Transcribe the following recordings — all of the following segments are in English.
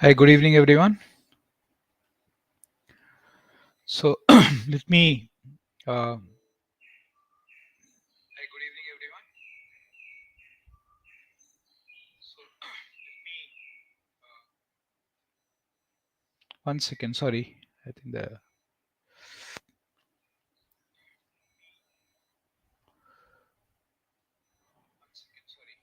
Hi, good evening, everyone. So let me. Uh, Hi, good evening, everyone. So let me. One second. Sorry, I think the. One second. Sorry.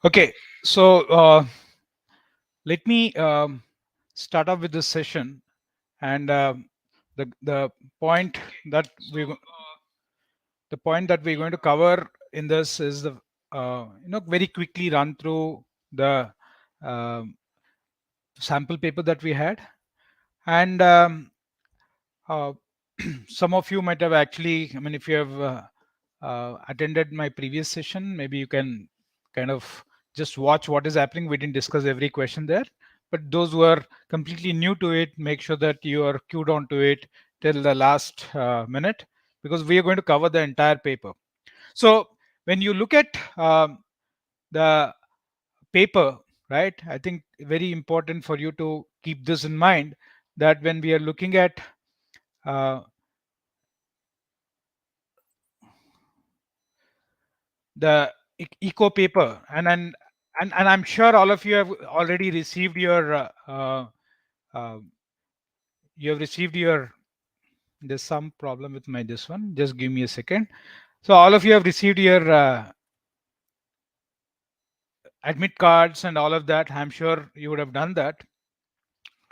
Okay. So let me start off with this session, and the point that we the point that we're going to cover in this is the very quickly run through the um sample paper that we had, and uh, some of you might have actually, I mean, if you have attended my previous session, maybe you can kind of just watch what is happening. We didn't discuss every question there, but those who are completely new to it, make sure that you are queued on to it till the last minute, because we are going to cover the entire paper. So when you look at the paper, right, I think very important for you to keep this in mind, that when we are looking at uh, the eco paper, and I'm sure all of you have already received your uh, you have received your, there's some problem with my this one, just give me a second. So all of you have received your admit cards and all of that. I'm sure you would have done that,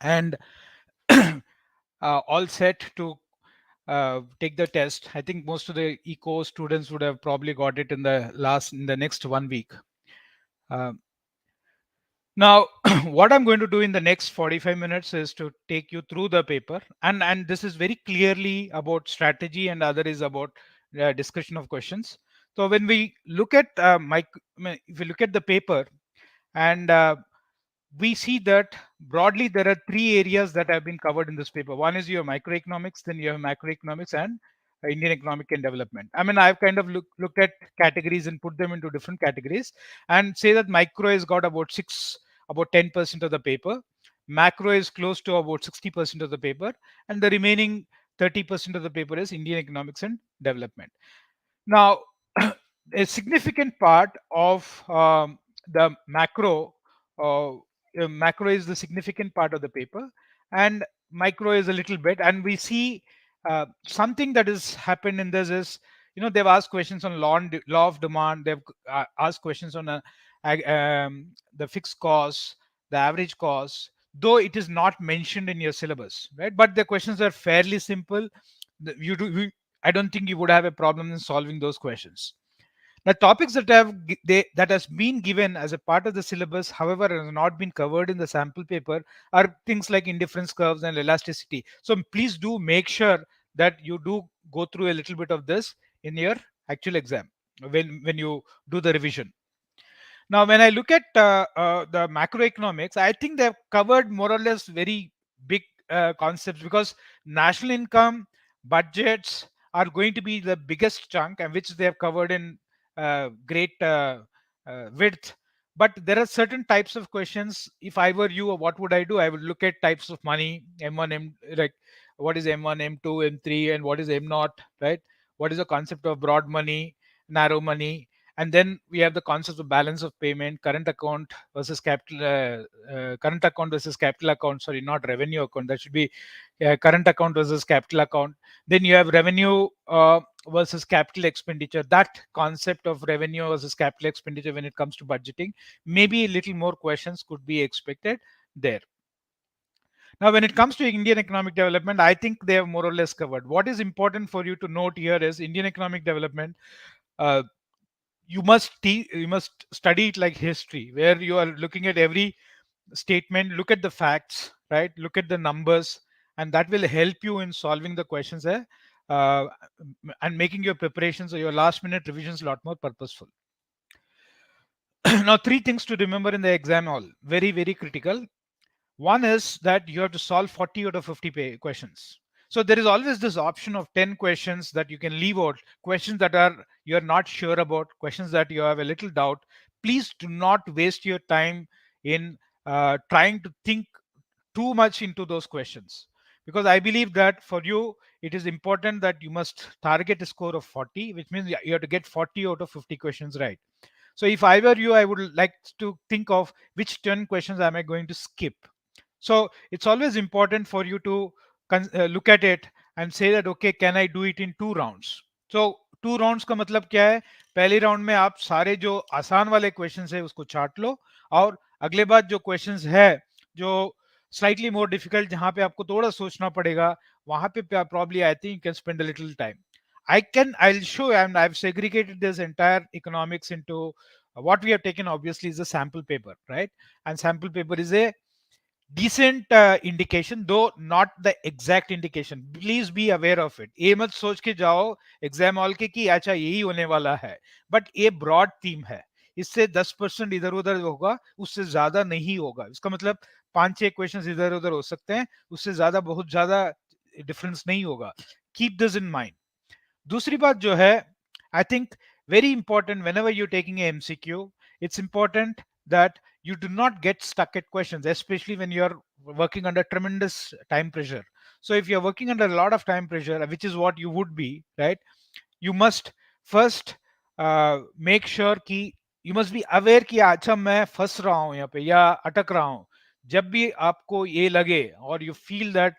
and all set to take the test. I think most of the eco students would have probably got it in the next 1 week. uh, Now, what I'm going to do in the next 45 minutes is to take you through the paper, and this is very clearly about strategy, and other is about discussion of questions. So when we look at if we look at the paper, and we see that broadly there are three areas that have been covered in this paper. One is your microeconomics, then you have macroeconomics, and Indian economic and development. I mean, I've kind of looked at categories and put them into different categories, and say that micro has got about 10% of the paper, macro is close to about 60% of the paper, and the remaining 30% of the paper is Indian economics and development. Now, a significant part of the macro is the significant part of the paper, and micro is a little bit. And we see something that has happened in this is, they've asked questions on law of demand. They've asked questions on the fixed cost, the average cost, though it is not mentioned in your syllabus, right? But the questions are fairly simple. I don't think you would have a problem in solving those questions. The topics that has been given as a part of the syllabus, however, has not been covered in the sample paper, are things like indifference curves and elasticity. So please do make sure that you do go through a little bit of this in your actual exam when you do the revision. Now, when I look at the macroeconomics, I think they've covered more or less very big concepts, because national income, budgets are going to be the biggest chunk, and which they have covered in great width. But there are certain types of questions. If I were you, what would I do? I would look at types of money, M1, like what is M1, M2, M3, and what is M0, right? What is the concept of broad money, narrow money? And then we have the concept of balance of payment, current account versus capital account, sorry, not revenue account, that should be current account versus capital account. Then you have revenue versus capital expenditure. That concept of revenue versus capital expenditure, when it comes to budgeting, maybe a little more questions could be expected there. Now, when it comes to Indian economic development, I think they have more or less covered. What is important for you to note here is Indian economic development. uh, you must study it like history, where you are looking at every statement, look at the facts, right? Look at the numbers, and that will help you in solving the questions there, uh, and making your preparations or your last minute revisions a lot more purposeful. Now, three things to remember in the exam, all very, very critical. One is that you have to solve 40 out of 50 questions. So there is always this option of 10 questions that you can leave out, questions that are you're not sure about, questions that you have a little doubt. Please do not waste your time in trying to think too much into those questions, because I believe that for you it is important that you must target a score of 40, which means you have to get 40 out of 50 questions right. So if I were you, I would like to think of which 10 questions am I going to skip. So it's always important for you to look at it and say that okay, can I do it in 2 rounds. So 2 rounds का मतलब क्या है? पहले round में आप सारे जो आसान वाले क्वेश्चंस है उसको चाट लो, और अगले बार जो क्वेश्चंस है जो स्लाइटली मोर डिफिकल्ट, जहां पे आपको थोड़ा सोचना पड़ेगा, वहां पे probably I think you can spend a little time. I'll show you, and I've segregated this entire economics into what we have taken obviously is a sample paper, right? And sample paper is a decent indication, though not the exact indication. Please be aware of it. ये मत सोच के जाओ exam hall के कि अच्छा यही होने वाला है, बट ये ब्रॉड थीम है, इससे 10% इधर उधर होगा, उससे ज्यादा नहीं होगा। इसका मतलब 5-6 क्वेश्चन इधर उधर हो सकते हैं, उससे ज्यादा बहुत ज्यादा डिफरेंस नहीं होगा। Keep this in mind. दूसरी बात जो है, I think very important, when ever you taking a MCQ, it's important that you do not get stuck at questions, especially when you're working under tremendous time pressure. So if you're working under a lot of time pressure, which is what you would be, right, you must first make sure कि you must be aware कि अच्छा मैं फंस रहा हूं यहाँ पे या अटक रहा हूं। जब भी आपको ये लगे और you feel that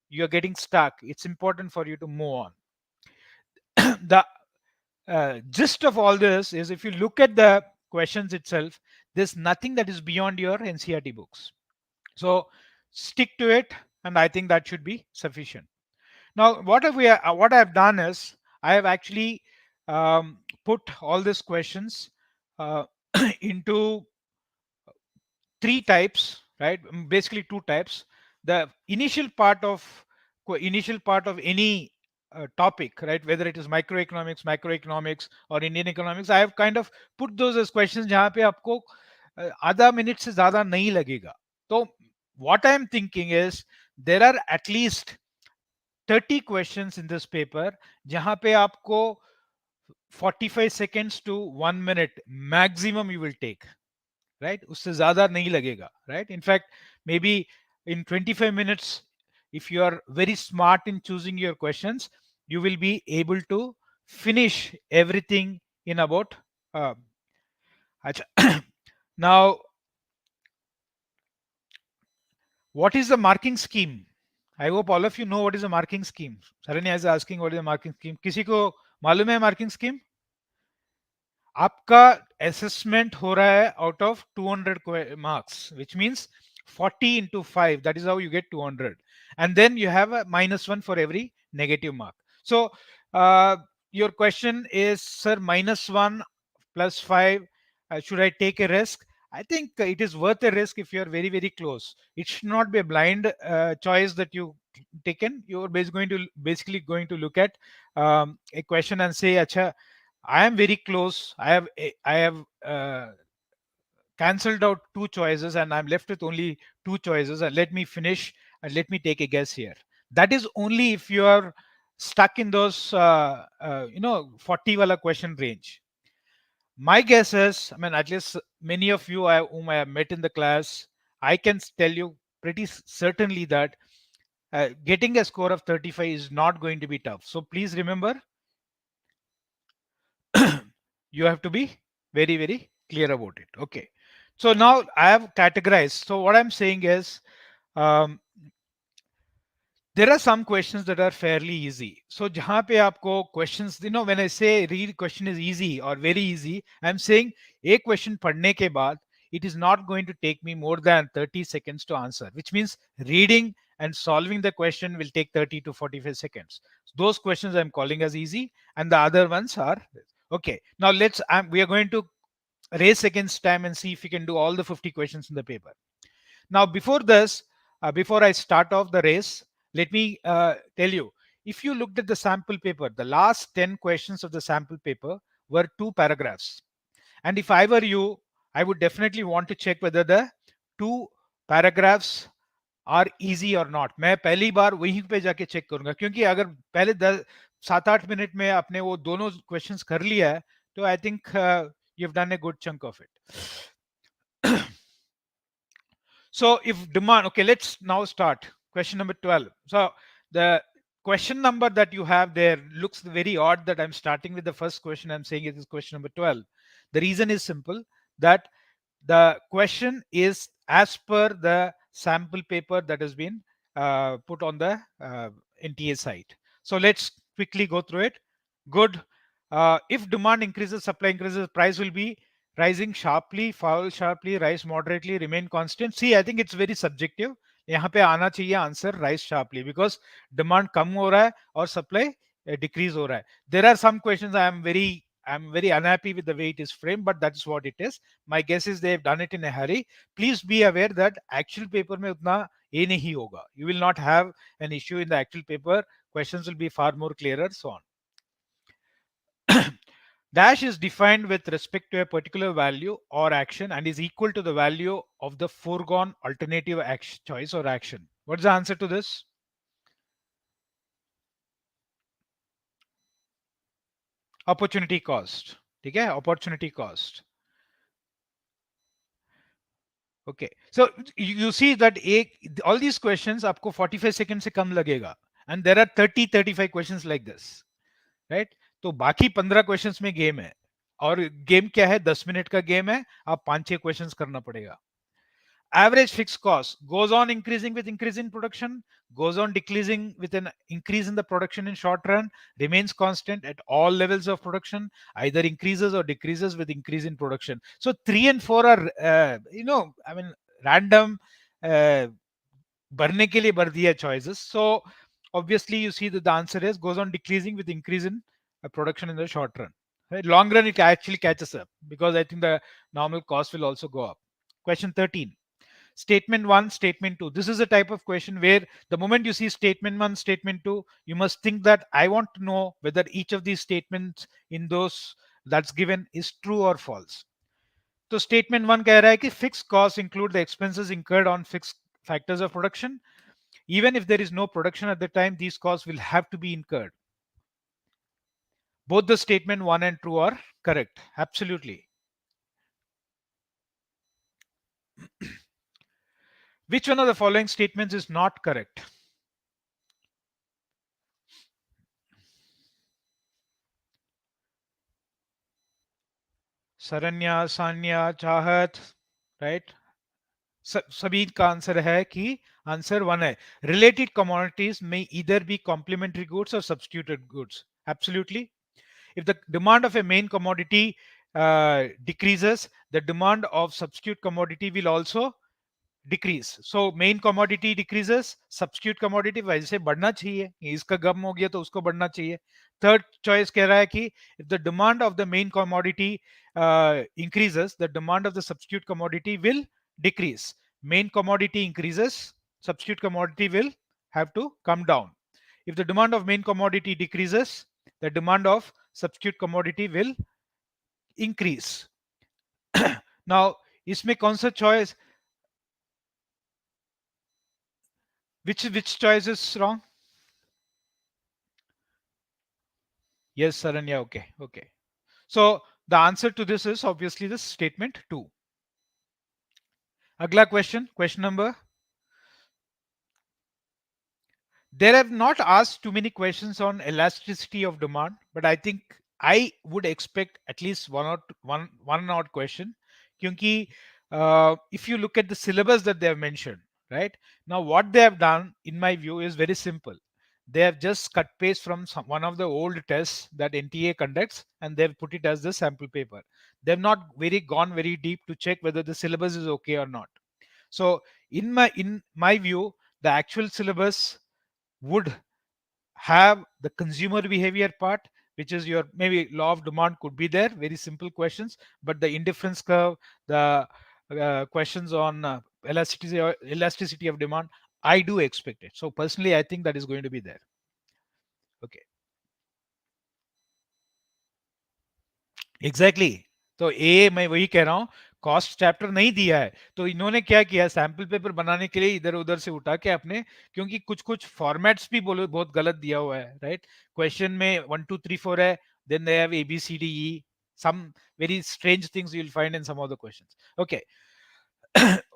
you are getting stuck, it's important for you to move on. The gist of all this is, if you look at the questions itself, there's nothing that is beyond your NCERT books. So stick to it, and I think that should be sufficient. Now, what I've done is I have actually put all these questions uh, into three types, right? Basically two types. The initial part of any topic, right? Whether it is macroeconomics or Indian economics, I have kind of put those as questions जहाँ पे आपको आधा minute से ज्यादा नहीं लगेगा. तो what I'm thinking is there are at least 30 questions in this paper जहाँ पे आपको 45 seconds to 1 minute maximum you will take, right? उससे ज्यादा नहीं लगेगा, right? In fact, maybe in 25 minutes, if you are very smart in choosing your questions, you will be able to finish everything in about uh, अच्छा. Now, what is the marking scheme? I hope all of you know what is a marking scheme. Saranya is asking what is a marking scheme. किसी को मालूम है marking scheme? आपका assessment हो रहा है out of 200 marks, which means 40 into 5, that is how you get 200, and then you have a -1 for every negative mark. So your question is, sir, -1 plus 5, should I take a risk? I think it is worth a risk if you are very, very close. It should not be a blind choice that you taken. You're basically going to look at a question and say, acha, I am very close. I have cancelled out two choices and I'm left with only two choices. And let me finish and let me take a guess here. That is only if you are stuck in those 40 wala question range. My guess is, I mean, at least many of you whom I have met in the class, I can tell you pretty certainly that getting a score of 35 is not going to be tough. So please remember, you have to be very, very clear about it. Okay. So now I have categorized. So what I'm saying is, um, there are some questions that are fairly easy. So जहाँ पे आपको questions, when I say read question is easy or very easy, I'm saying a question पढ़ने के बाद it is not going to take me more than 30 seconds to answer, which means reading and solving the question will take 30 to 45 seconds. Those questions I'm calling as easy, and the other ones are. Okay, now we are going to race against time and see if we can do all the 50 questions in the paper. Now, before this, before I start off the race, let me tell you, if you looked at the sample paper, the last 10 questions of the sample paper were 2 paragraphs. And if I were you, I would definitely want to check whether the 2 paragraphs are easy और not. मैं पहली बार वहीं पे जाके check करूंगा, क्योंकि अगर पहले 7-8 मिनट में आपने वो दोनों क्वेश्चंस कर लिया है, तो I think you have done a good chunk of it. So if demand, okay, let's now start. Question number 12. So the question number that you have there looks very odd that I'm starting with the first question. I'm saying it is question number 12. The reason is simple, that the question is as per the sample paper that has been put on the NTA site. So let's quickly go through it. Good. If demand increases, supply increases, price will be rising sharply, fall sharply, rise moderately, remain constant. See, I think it's very subjective. यहाँ पे आना चाहिए answer rise sharply, because demand कम हो रहा है और supply decrease हो रहा है. There are some questions I'm very unhappy with the way it is framed, but that's what it is. My guess is they've done it in a hurry. Please be aware that actual paper में उतना ये नहीं होगा. You will not have an issue in the actual paper. Questions will be far more clearer, so on. Dash is defined with respect to a particular value or action and is equal to the value of the foregone alternative action, choice or action. What's the answer to this? Opportunity cost. ठीक है, opportunity cost. Okay, so you see that all these questions आपको 45 seconds से कम लगेगा, and there are 30-35 questions like this, right? तो बाकी 15 questions में game है, और गेम क्या है, 10 मिनट का गेम है, आप 5-6 questions करना पड़ेगा. Average fixed cost goes on increasing with increase in production, goes on decreasing with an increase in the production in short run, remains constant at all levels of production, either increases or decreases with increase in production. So 3 and 4 are, I mean, random, भरने के लिए भर दिया choices. So obviously you see that the answer is goes on decreasing with increase in production in the short run. Right? Long run it actually catches up, because I think the normal cost will also go up. Question 13. Statement 1, statement 2. This is a type of question where the moment you see statement 1, statement 2, you must think that I want to know whether each of these statements in those that's given is true or false. So statement 1 कह रहा है कि fixed costs include the expenses incurred on fixed factors of production. Even if there is no production at the time, these costs will have to be incurred. Both the statement 1 and 2 are correct. Absolutely. Which one of the following statements is not correct? Saranya, Sanya, Chahat, right? सभी का answer है कि answer 1 है. Related commodities may either be complementary goods or substituted goods. Absolutely. If the demand of a main commodity decreases, the demand of substitute commodity will also decrease. So main commodity decreases, substitute commodity वैसे बढ़ना चाहिए, इसका गम हो गया तो उसको बढ़ना चाहिए. Third choice कह रहा है कि if the demand of the main commodity increases, the demand of the substitute commodity will decrease. Main commodity increases, substitute commodity will have to come down. If the demand of main commodity decreases, the demand of substitute commodity will increase. Now इसमें कौन सा choice, which choice is wrong? Yes, Saranya. Okay, okay. So the answer to this is obviously the statement 2. Agla question, question number. There have not asked too many questions on elasticity of demand, but I think I would expect at least one odd question. Kyunki, if you look at the syllabus that they have mentioned, right now, what they have done, in my view, is very simple. They have just cut paste from one of the old tests that NTA conducts, and they've put it as the sample paper. They've not gone very deep to check whether the syllabus is okay or not. So in my view, the actual syllabus would have the consumer behavior part, which is your maybe law of demand could be there, very simple questions, but the indifference curve, the questions on elasticity of demand, I do expect it. So personally, I think that is going to be there. Okay. Exactly exactly. तो ए मैं वही कह रहा हूँ, cost chapter नहीं दिया है, तो इन्होंने क्या किया, सैंपल पेपर बनाने के लिए इधर उधर से उठा के अपने, क्योंकि कुछ कुछ फॉर्मेट्स भी बोलो बहुत गलत दिया हुआ है, राइट? क्वेश्चन में 1 2 3 4 है, then they have ABCDE, some very strange things you will find in some of the questions. Okay.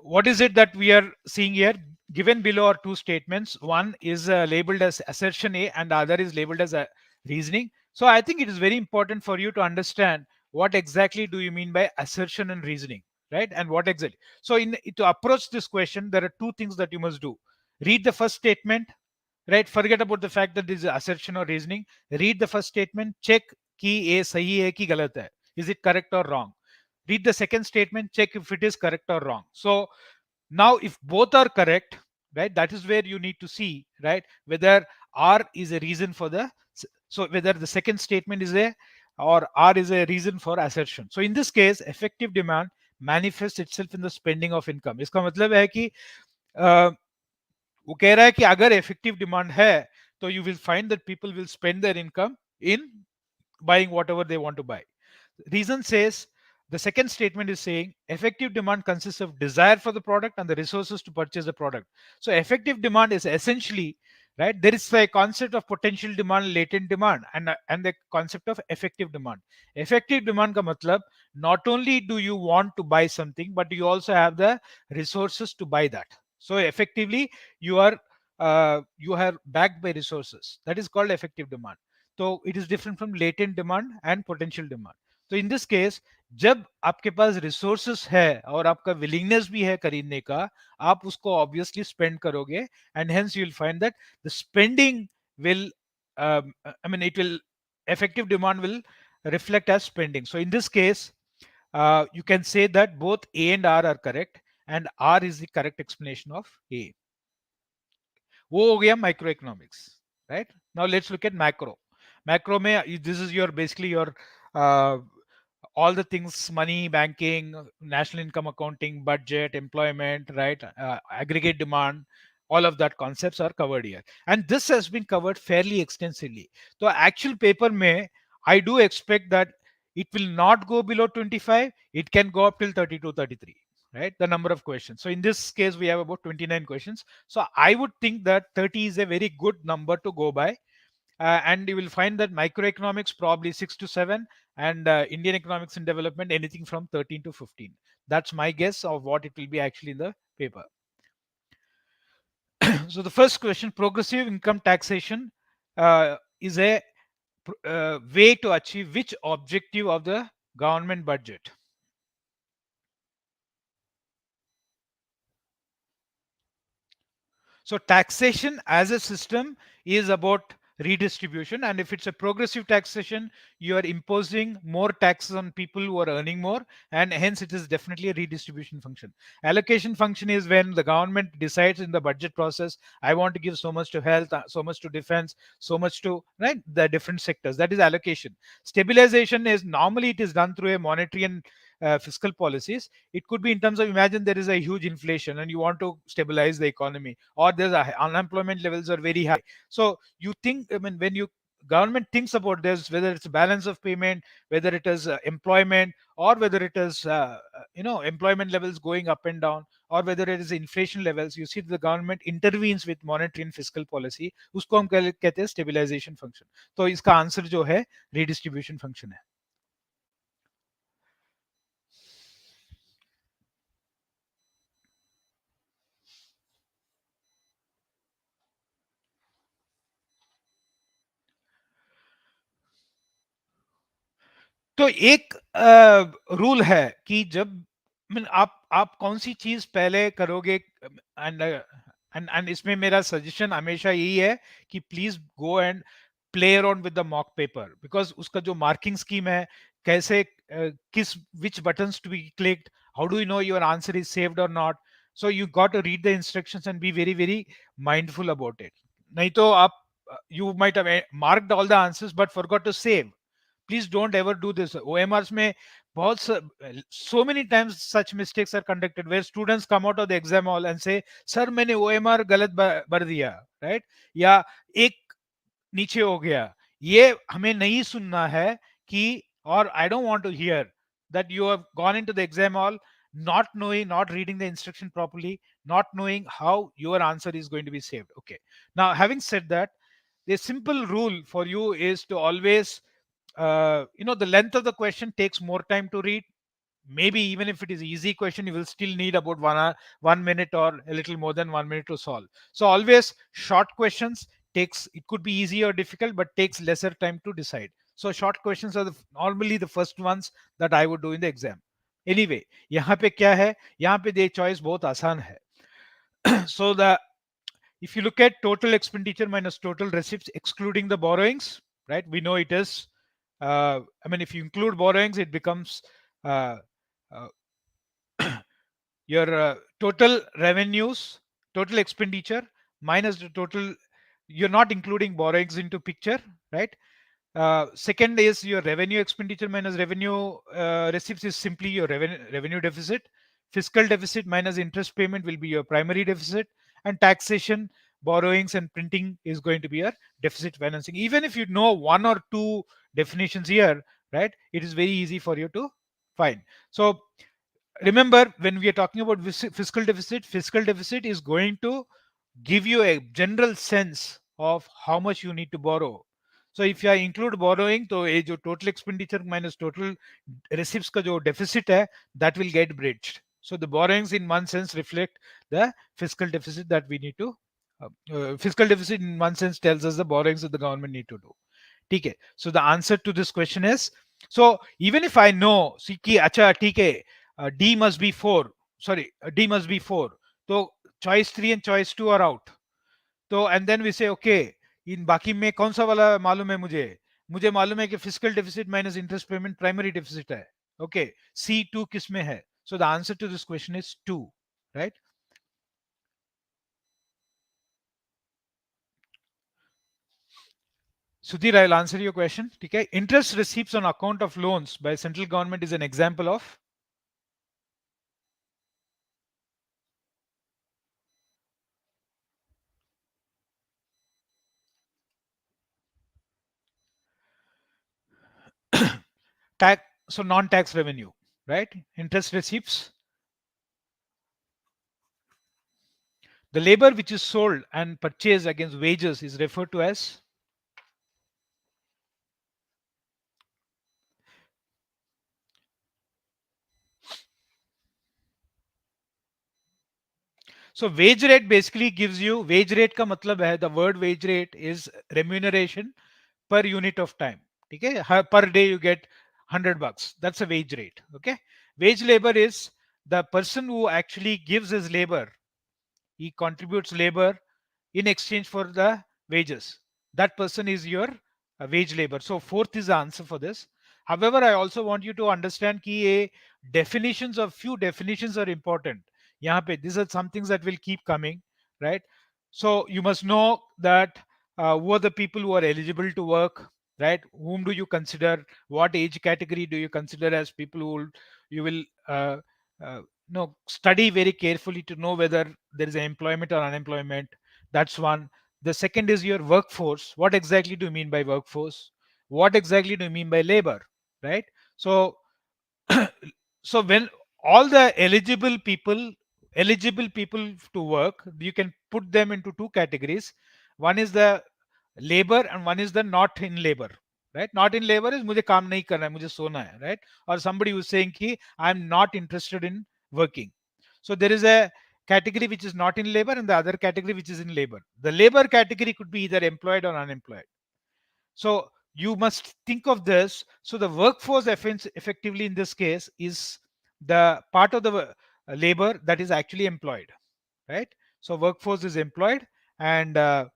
What is it that we are seeing here? Given below are two statements. One is labeled as assertion A and the other is labeled as a reasoning. So I think it is very important for you to understand what exactly do you mean by assertion and reasoning, right? And what exactly. So to approach this question, there are two things that you must do. Read the first statement, right? Forget about the fact that this is assertion or reasoning. Read the first statement, check ki A sahi hai ki galat hai. Is it correct or wrong? Read the second statement, check if it is correct or wrong. So now if both are correct, right, that is where you need to see, right, whether R is a reason for the, so whether the second statement is a, or R is a reason for assertion. So in this case, effective demand manifests itself in the spending of income. इसका मतलब है कि वो कह रहा है कि अगर effective demand है, तो you will find that people will spend their income in buying whatever they want to buy. Reason says, the second statement is saying effective demand consists of desire for the product and the resources to purchase the product. So effective demand is essentially, right, there is a concept of potential demand, latent demand, and the concept of effective demand. Effective demand ka matlab, not only do you want to buy something, but you also have the resources to buy that. So effectively you are backed by resources. That is called effective demand. So it is different from latent demand and potential demand. तो in this case, जब आपके पास resources है और आपका willingness भी है खरीदने का, आप उसको ऑब्वियसली स्पेंड करोगे, and hence you will find that the spending will, I mean it will, effective demand will reflect as spending. So in this case, you can say that both A and R are correct, and R is the correct explanation of A. वो हो गया micro economics, right? Now let's look at macro. Macro में this is your basically your all the things, money, banking, national income accounting, budget, employment, right, aggregate demand, all of that concepts are covered here, and this has been covered fairly extensively. So actual paper may, I do expect that it will not go below 25, it can go up till 32 33, right, the number of questions. So in this case we have about 29 questions, so I would think that 30 is a very good number to go by. And you will find that microeconomics probably 6 to 7, and Indian economics and development anything from 13 to 15. That's my guess of what it will be actually in the paper. So the first question, progressive income taxation is a way to achieve which objective of the government budget? So taxation as a system is about redistribution, and if it's a progressive taxation, you are imposing more taxes on people who are earning more, and hence it is definitely a redistribution function. Allocation function is when the government decides in the budget process, I want to give so much to health, so much to defense, so much to, right, the different sectors. That is allocation. Stabilization is normally it is done through a monetary and fiscal policies. It could be in terms of, imagine there is a huge inflation and you want to stabilize the economy, or there's unemployment levels are very high. So you think, I mean, when you government thinks about this, whether it's balance of payment, whether it is employment, or whether it is employment levels going up and down, or whether it is inflation levels, you see the government intervenes with monetary and fiscal policy. उसको हम कहते हैं stabilization function. तो इसका answer जो है redistribution function है. तो एक रूल है कि जब आप कौन सी चीज पहले करोगे, एंड एंड इसमें मेरा सजेशन हमेशा यही है कि please go and play around with the mock paper, because उसका जो मार्किंग स्कीम है, कैसे किस which buttons to be clicked, how do you know your answer is saved और not. So you got to read the instructions and be very very mindful about it. नहीं तो आप you might have marked all the answers but forgot to save. Please don't ever do this. OMRs में बहुत so many times such mistakes are conducted where students come out of the exam hall and say, sir मैंने OMR गलत भर दिया, right? या एक नीचे हो गया. ये हमें नहीं सुनना है कि, or I don't want to hear that you have gone into the exam hall not knowing, not reading the instruction properly, not knowing how your answer is going to be saved. Okay. Now, having said that, the simple rule for you is to always, the length of the question takes more time to read. Maybe even if it is easy question, you will still need about 1 hour, 1 minute, or a little more than 1 minute to solve. So always short questions takes, it could be easy or difficult, but takes lesser time to decide. So short questions are normally the first ones that I would do in the exam. Anyway, यहाँ पे क्या है? यहाँ पे the choice बहुत आसान है. So if you look at total expenditure minus total receipts excluding the borrowings, right? We know it is, if you include borrowings, it becomes uh, uh, your total revenues, total expenditure minus the total, you're not including borrowings into picture, right? Second is your revenue expenditure minus revenue receipts is simply your revenue deficit. Fiscal deficit minus interest payment will be your primary deficit, and taxation, borrowings, and printing is going to be your deficit financing. Even if you know one or two definitions here, right, it is very easy for you to find. So remember, when we are talking about fiscal deficit is going to give you a general sense of how much you need to borrow. So if you include borrowing, तो ये जो total expenditure minus total receipts का जो deficit है, that will get bridged. So the borrowings in one sense reflect the fiscal deficit that we need to, fiscal deficit in one sense tells us the borrowings that the government need to do. ठीक है. So the answer to this question is, so even if I know कि अच्छा ठीक है, D must be 4, sorry, D must be 4, so choice 3 and choice 2 are out. तो and then we say okay, इन बाकी में कौन सा वाला मालूम है मुझे? मुझे मालूम है कि physical deficit minus interest payment primary deficit है. ओके, C2 किस में है? So the answer to this question is 2, right? Sudhir, I'll answer your question. Okay, interest receipts on account of loans by central government is an example of tax, so non-tax revenue, right? Interest receipts. The labor which is sold and purchased against wages is referred to as, so wage rate basically gives you, wage rate का मतलब है, the word wage rate is remuneration per unit of time. Okay, per day you get $100. That's a wage rate. Okay, wage labor is the person who actually gives his labor. He contributes labor in exchange for the wages. That person is your wage labor. So fourth is the answer for this. However, I also want you to understand कि ये definitions of few definitions are important. यहाँ पे these are some things that will keep coming, right? So you must know that who are the people who are eligible to work, right? Whom do you consider? What age category do you consider as people who you will uh, study very carefully to know whether there is employment or unemployment? That's one. The second is your workforce. What exactly do you mean by workforce? What exactly do you mean by labor? Right? So, so when all the eligible people to work, you can put them into two categories. One is the labor and one is the not in labor. Right? Not in labor is मुझे काम नहीं करना है, मुझे सोना है. Right? Or somebody who's saying कि I'm not interested in working. So there is a category which is not in labor and the other category which is in labor. The labor category could be either employed or unemployed. So you must think of this. So the workforce effectively in this case is the part of the labor that is actually employed, right? So workforce is employed, and uh,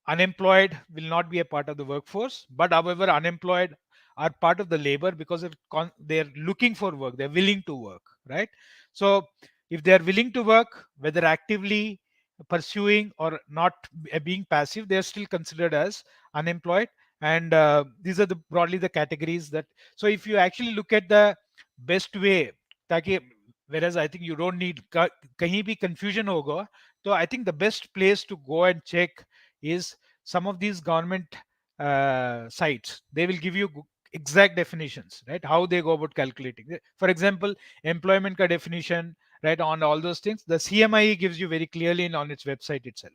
unemployed will not be a part of the workforce. But however, unemployed are part of the labor because they're looking for work, they're willing to work, right? So if they're willing to work, whether actively pursuing or not being passive, they are still considered as unemployed. And these are the broadly the categories that. So if you actually look at the best way, ताकि, whereas I think you don't need कहीं भी confusion होगा, so I think the best place to go and check is some of these government sites. They will give you exact definitions, right? How they go about calculating. For example, employment ka definition, right, on all those things. The CMIE gives you very clearly on its website itself.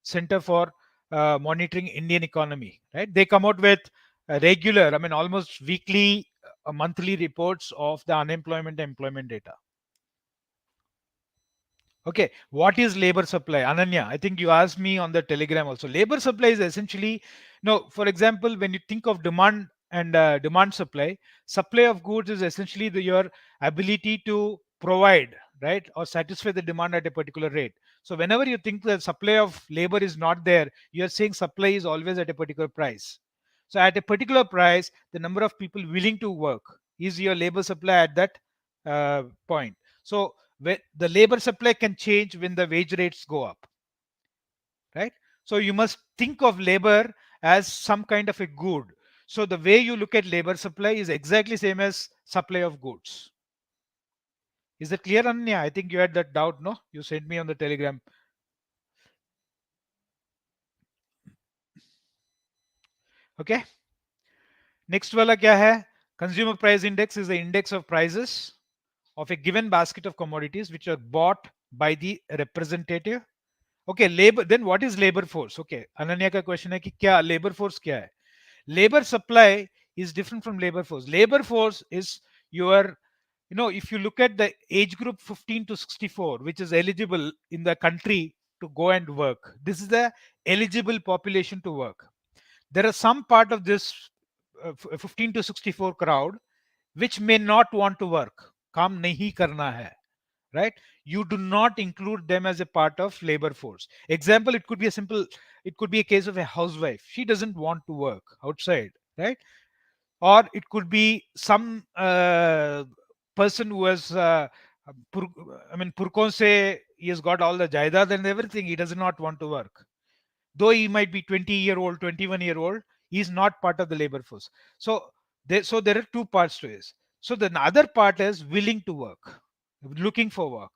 Center for Monitoring Indian Economy, right? They come out with regular, I mean, almost weekly, monthly reports of the unemployment and employment data. Okay, what is labor supply? Ananya, I think you asked me on the Telegram also. Labor supply is essentially, no, for example, when you think of demand and demand supply of goods is essentially your ability to provide, right, or satisfy the demand at a particular rate. So whenever you think the supply of labor is not there, you are saying supply is always at a particular price. So at a particular price, the number of people willing to work is your labor supply at that point. So the labor supply can change when the wage rates go up, right? So you must think of labor as some kind of a good. So the way you look at labor supply is exactly same as supply of goods. Is that clear, Anya? I think you had that doubt, no? You sent me on the Telegram. Okay. Next wala kya hai? Consumer price index is the index of prices of a given basket of commodities which are bought by the representative. Okay, labor. Then what is labor force? Okay, Ananya ka question hai ki kya labor force kya hai? Labor supply is different from labor force. Labor force is your, if you look at the age group 15 to 64, which is eligible in the country to go and work, this is the eligible population to work. There are some part of this 15 to 64 crowd which may not want to work. काम नहीं करना है, right? You do not include them as a part of labor force. Example, it could be a case of a housewife. She doesn't want to work outside, right? Or it could be some person who has purkon se he has got all the jaidad and everything. He does not want to work, though he might be 20-year-old, 21-year-old. He is not part of the labor force. So there are two parts to this. So the other part is willing to work, looking for work,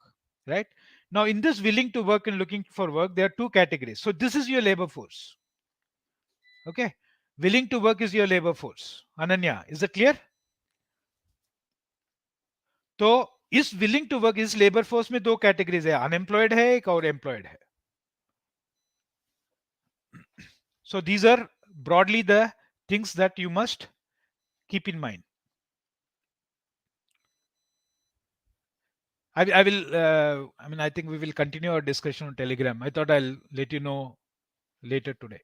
right? Now in this willing to work and looking for work, there are two categories. So this is your labor force. Okay, willing to work is your labor force. Ananya, is that clear? तो इस willing to work, इस labor force में दो categories है, unemployed है एक और employed है. So these are broadly the things that you must keep in mind. I will, I think we will continue our discussion on Telegram. I thought I'll let you know later today.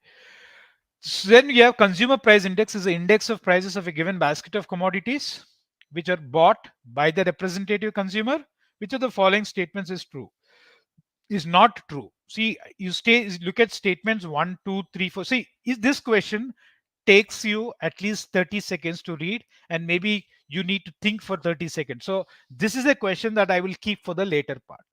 So then you have consumer price index is the index of prices of a given basket of commodities which are bought by the representative consumer. Which of the following statements is true? Is not true. See, look at statements 1, 2, 3, 4. See, is this question takes you at least 30 seconds to read, and maybe you need to think for 30 seconds. So this is a question that I will keep for the later part.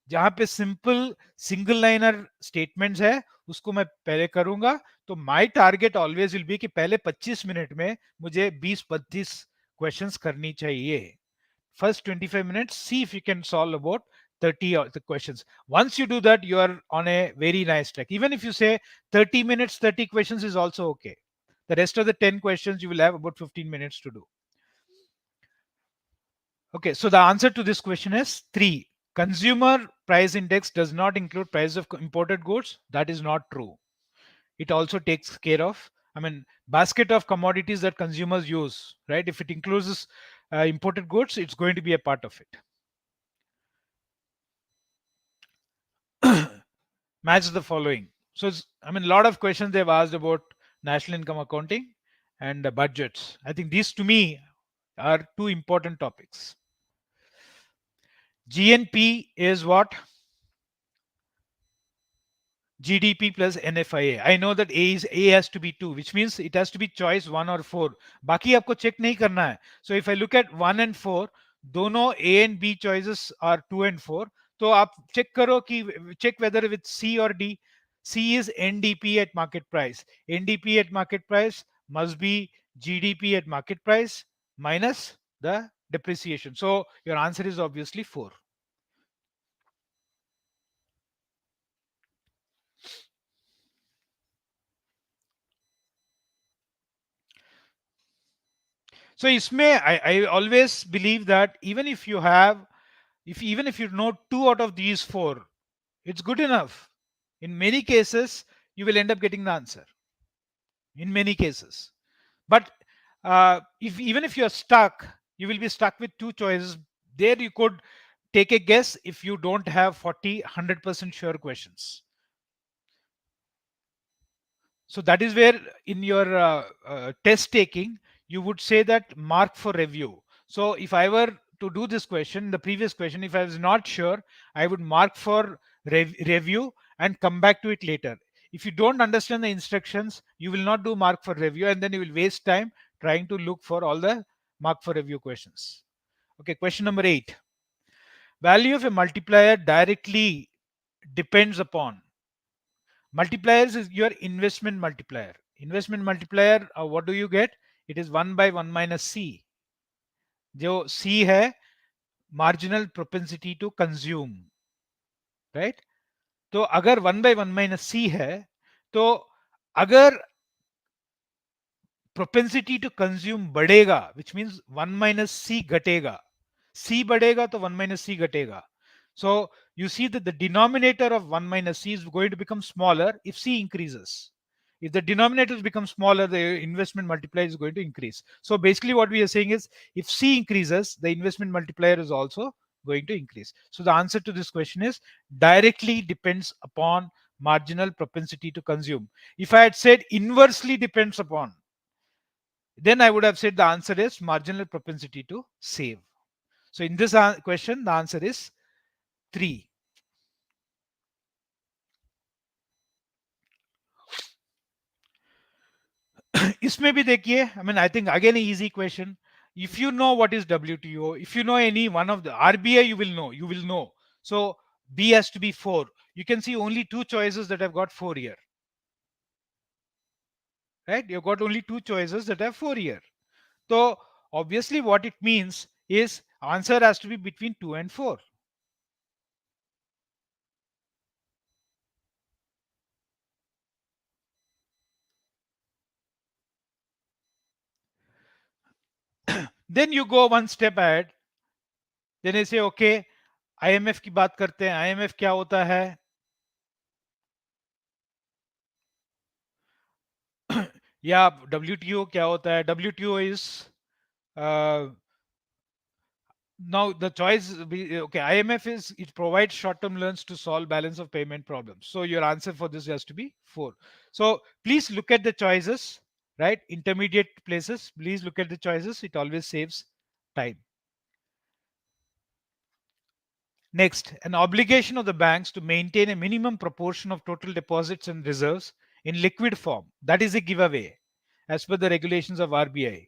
जहां पे simple single liner statements है उसको मैं पहले करूंगा. तो my target always will be कि पहले 25 मिनट में मुझे 20-25 क्वेश्चंस करनी चाहिए. First 25 minutes, see if you can solve about 30 of the questions. Once you do that, you are on a very nice track. Even if you say 30 minutes, 30 questions is also okay. The rest of the 10 questions you will have about 15 minutes to do. Okay, so the answer to this question is 3. Consumer price index does not include price of imported goods. That is not true. It also takes care of, basket of commodities that consumers use, right? If it includes imported goods, it's going to be a part of it. Match the following. So, a lot of questions they've asked about national income accounting and budgets. I think these to me are two important topics. GNP is what? GDP plus NFIA. I know that A has to be 2, which means it has to be choice 1 or 4. बाकी आपको check नहीं करना है. So if I look at 1 and 4, दोनों A and B choices are 2 and 4. तो आप check करो कि check whether it's C or D. C is NDP at market price. NDP at market price must be GDP at market price minus the depreciation. So your answer is obviously 4. So इसमें I always believe that even if you know two out of these four, it's good enough. In many cases, you will end up getting the answer. In many cases, but if even if you're stuck, you will be stuck with two choices. There you could take a guess if you don't have 100% sure questions. So that is where in your test taking, you would say that mark for review. So if I were to do this question, the previous question, if I was not sure, I would mark for review and come back to it later. If you don't understand the instructions, you will not do mark for review, and then you will waste time trying to look for all the mark for review questions. Okay, question number 8. Value of a multiplier directly depends upon. Multipliers is your investment multiplier. Investment multiplier, what do you get? It is 1 by 1 minus C. जो C है marginal propensity to consume, right? तो अगर 1 by 1 minus C है, तो अगर propensity to consume बढ़ेगा, which means 1 minus C घटेगा. C बढ़ेगा तो 1 minus C घटेगा. So you see that the denominator of 1 minus C is going to become smaller if C increases. If the denominators become smaller, the investment multiplier is going to increase. So basically what we are saying is if C increases, the investment multiplier is also going to increase. So the answer to this question is directly depends upon marginal propensity to consume. If I had said inversely depends upon, then I would have said the answer is marginal propensity to save. So in this question, the answer is 3. इसमें भी देखिए, I mean, I think again an easy question. If you know what is WTO, if you know any one of the RBI, you will know. So B has to be 4. You can see only two choices that have got 4 here, right? You've got only two choices that have 4 here. So obviously what it means is answer has to be between 2 and 4. Then you go one step ahead. Then you say, okay, IMF की बात करते हैं. IMF क्या होता है? या WTO क्या होता है? WTO is now the choice okay, IMF is it provides short-term loans to solve balance of payment problems. So your answer for this has to be 4. So please look at the choices, right? Intermediate places, please look at the choices. It always saves time. Next, an obligation of the banks to maintain a minimum proportion of total deposits and reserves in liquid form. That is a giveaway as per the regulations of RBI.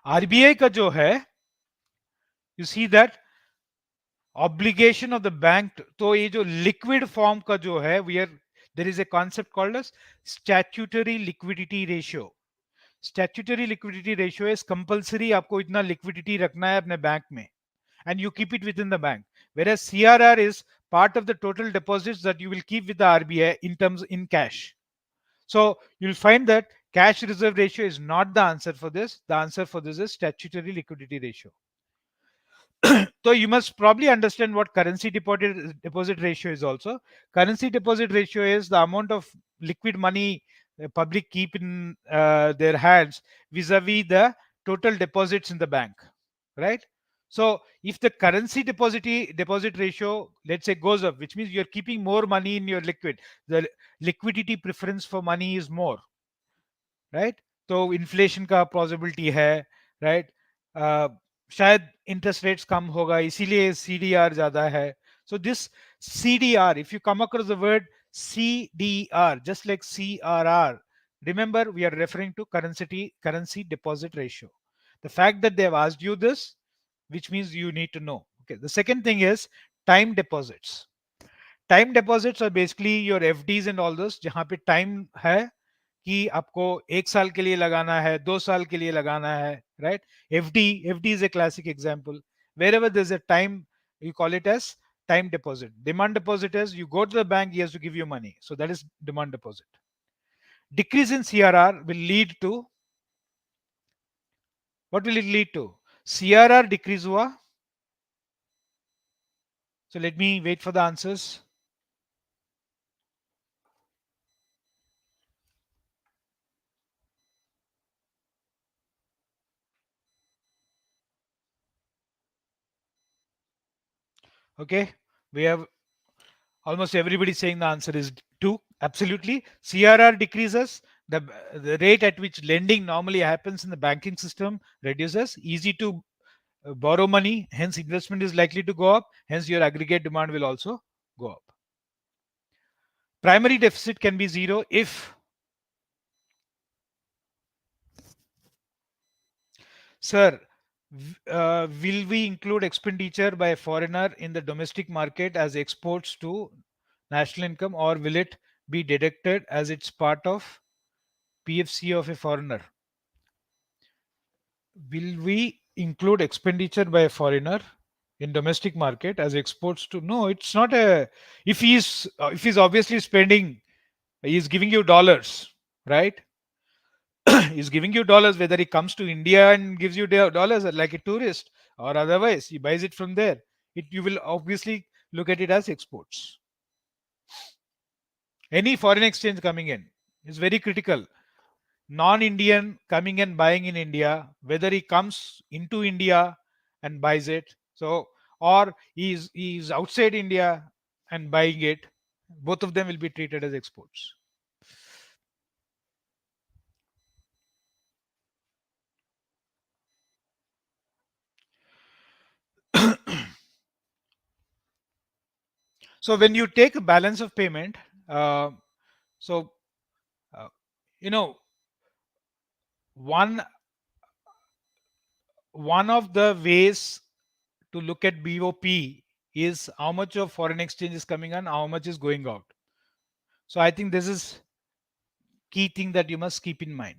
RBI का जो है, you see that obligation of the bank, तो ये जो liquid form का जो है, there is a concept called as statutory liquidity ratio. Statutory liquidity ratio is compulsory, आपको इतना liquidity रखना है अपने बैंक में, and you keep it within the bank. Whereas CRR is part of the total deposits that you will keep with the RBI in cash. So you'll find that cash reserve ratio is not the answer for this. The answer for this is statutory liquidity ratio. So you must probably understand what currency deposit ratio is also. Currency deposit ratio is the amount of liquid money public keep in their hands vis-a-vis the total deposits in the bank, right? So if the currency deposit ratio, let's say, goes up, which means you're keeping more money in your liquid, the liquidity preference for money is more, right तो inflation का possibility है right शायद interest rates कम होगा इसीलिए CDR ज्यादा है so this CDR if you come across the word CDR just like CRR, remember we are referring to currency deposit ratio. The fact that they have asked you this which means you need to know. Okay. The second thing is time deposits. Time deposits are basically your FDs and all those, जहाँ पे time है कि आपको 1 साल के लिए लगाना है, 2 साल के लिए लगाना है, right? FD is a classic example. Wherever there's a time, you call it as time deposit. Demand deposit is you go to the bank, he has to give you money. So that is demand deposit. Decrease in CRR will lead to, what will it lead to? CRR decrease हुआ. So let me wait for the answers. Okay, we have almost everybody saying the answer is 2. Absolutely. CRR decreases. The rate at which lending normally happens in the banking system reduces. Easy to borrow money, hence investment is likely to go up. Hence your aggregate demand will also go up. Primary deficit can be zero if, sir, will we include expenditure by a foreigner in the domestic market as exports to national income, or will it be deducted as it's part of PFC of a foreigner? Will we include expenditure by a foreigner in domestic market as exports to? No, it's not a. If he's obviously spending, he's giving you dollars, right? He's giving you dollars, whether he comes to India and gives you dollars like a tourist, or otherwise he buys it from there. You will obviously look at it as exports. Any foreign exchange coming in is very critical. Non-Indian coming and buying in India, whether he comes into India and buys it, so, or he's outside India and buying it, both of them will be treated as exports. So when you take a balance of payment, so uh, you know one one of the ways to look at BOP is how much of foreign exchange is coming in, how much is going out. So I think this is key thing that you must keep in mind.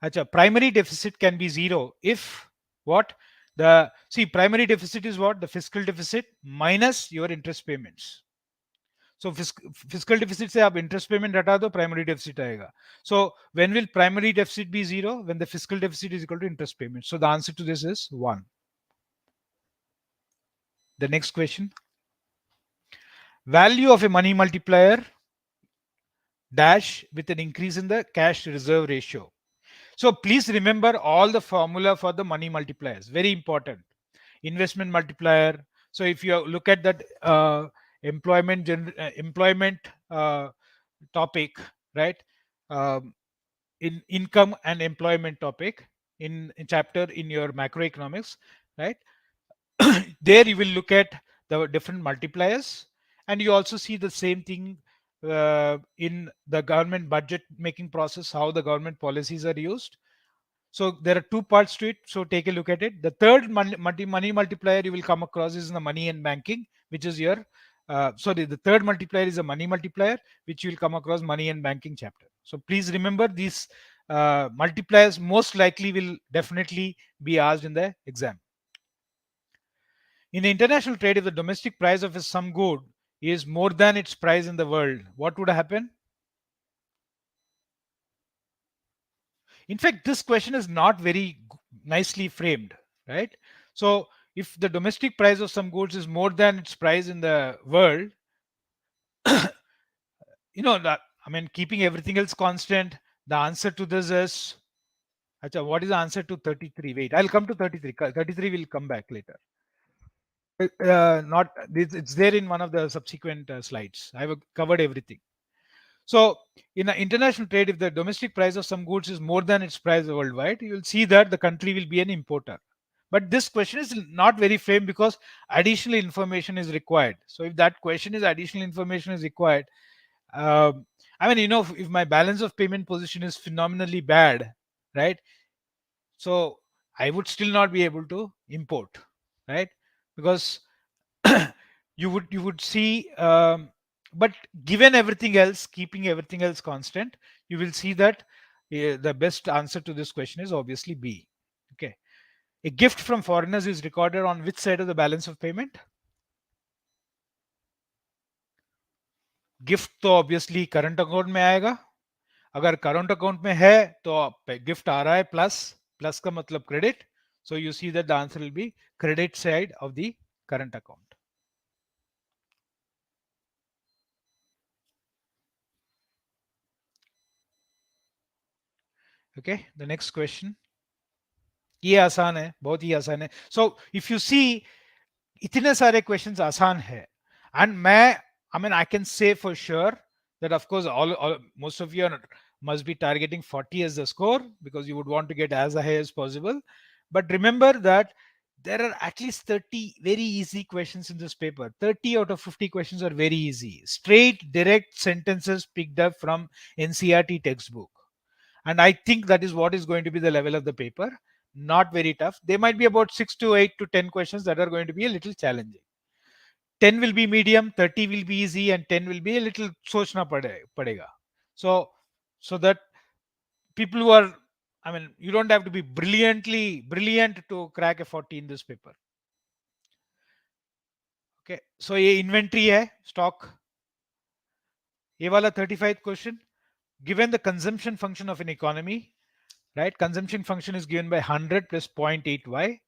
Acha, primary deficit can be zero if what? The see primary deficit is what? The fiscal deficit minus your interest payments. So fiscal deficit से आप interest payment हटा दो, primary deficit आएगा. So when will primary deficit be zero? When the fiscal deficit is equal to interest payment. So the answer to this is 1. The next question. Value of a money multiplier dash with an increase in the cash reserve ratio. So please remember all the formula for the money multipliers. Very important. Investment multiplier. So if you look at that employment topic, right? Um, in income and employment topic in chapter in your macroeconomics, right? There you will look at the different multipliers, and you also see the same thing in the government budget making process, how the government policies are used. So there are two parts to it, so take a look at it. The third money multiplier you will come across is in the money and banking, which is your sorry, the third multiplier is a money multiplier, which you will come across money and banking chapter. So please remember these multipliers most likely will definitely be asked in the exam. In international trade, if the domestic price of some good is more than its price in the world, what would happen? In fact, this question is not very nicely framed, right? So if the domestic price of some goods is more than its price in the world, that, I mean, keeping everything else constant, the answer to this is, Acha, what is the answer to 33? Wait, I'll come to 33. 33 will come back later. Not it's there in one of the subsequent slides. I have covered everything. So in international trade, if the domestic price of some goods is more than its price worldwide, you will see that the country will be an importer. But this question is not very framed because additional information is required. So if that question is additional information is required, I mean, if my balance of payment position is phenomenally bad, right? So I would still not be able to import, right? Because you would see, but given everything else, keeping everything else constant, you will see that the best answer to this question is obviously B. Okay. A gift from foreigners is recorded on which side of the balance of payment? Gift तो obviously current account में आएगा. अगर current account में है तो gift आ रहा है plus, plus का मतलब credit. So you see that the answer will be credit side of the current account. Okay, the next question. ये आसान है, बहुत ही आसान है. सो इफ यू सी, इतने सारे क्वेश्चंस आसान है. एंड मैं, I mean, I can say for sure that of course all most of you must be targeting 40 as the score, because you would want to get as high as possible. But remember that there are at least 30 very easy questions in this paper. 30 out of 50 questions are very easy, straight direct sentences picked up from NCERT textbook. And I think that is what is going to be the level of the paper. Not very tough. There might be about 6 to 8 to 10 questions that are going to be a little challenging. 10 will be medium, 30 will be easy, and 10 will be a little sochna padega. So that people who are, I mean, you don't have to be brilliant to crack a 40 in this paper. Okay, so ये inventory है, stock. ये वाला 35th question. Given the consumption function of an economy, right? Consumption function is given by 100 plus 0.8y.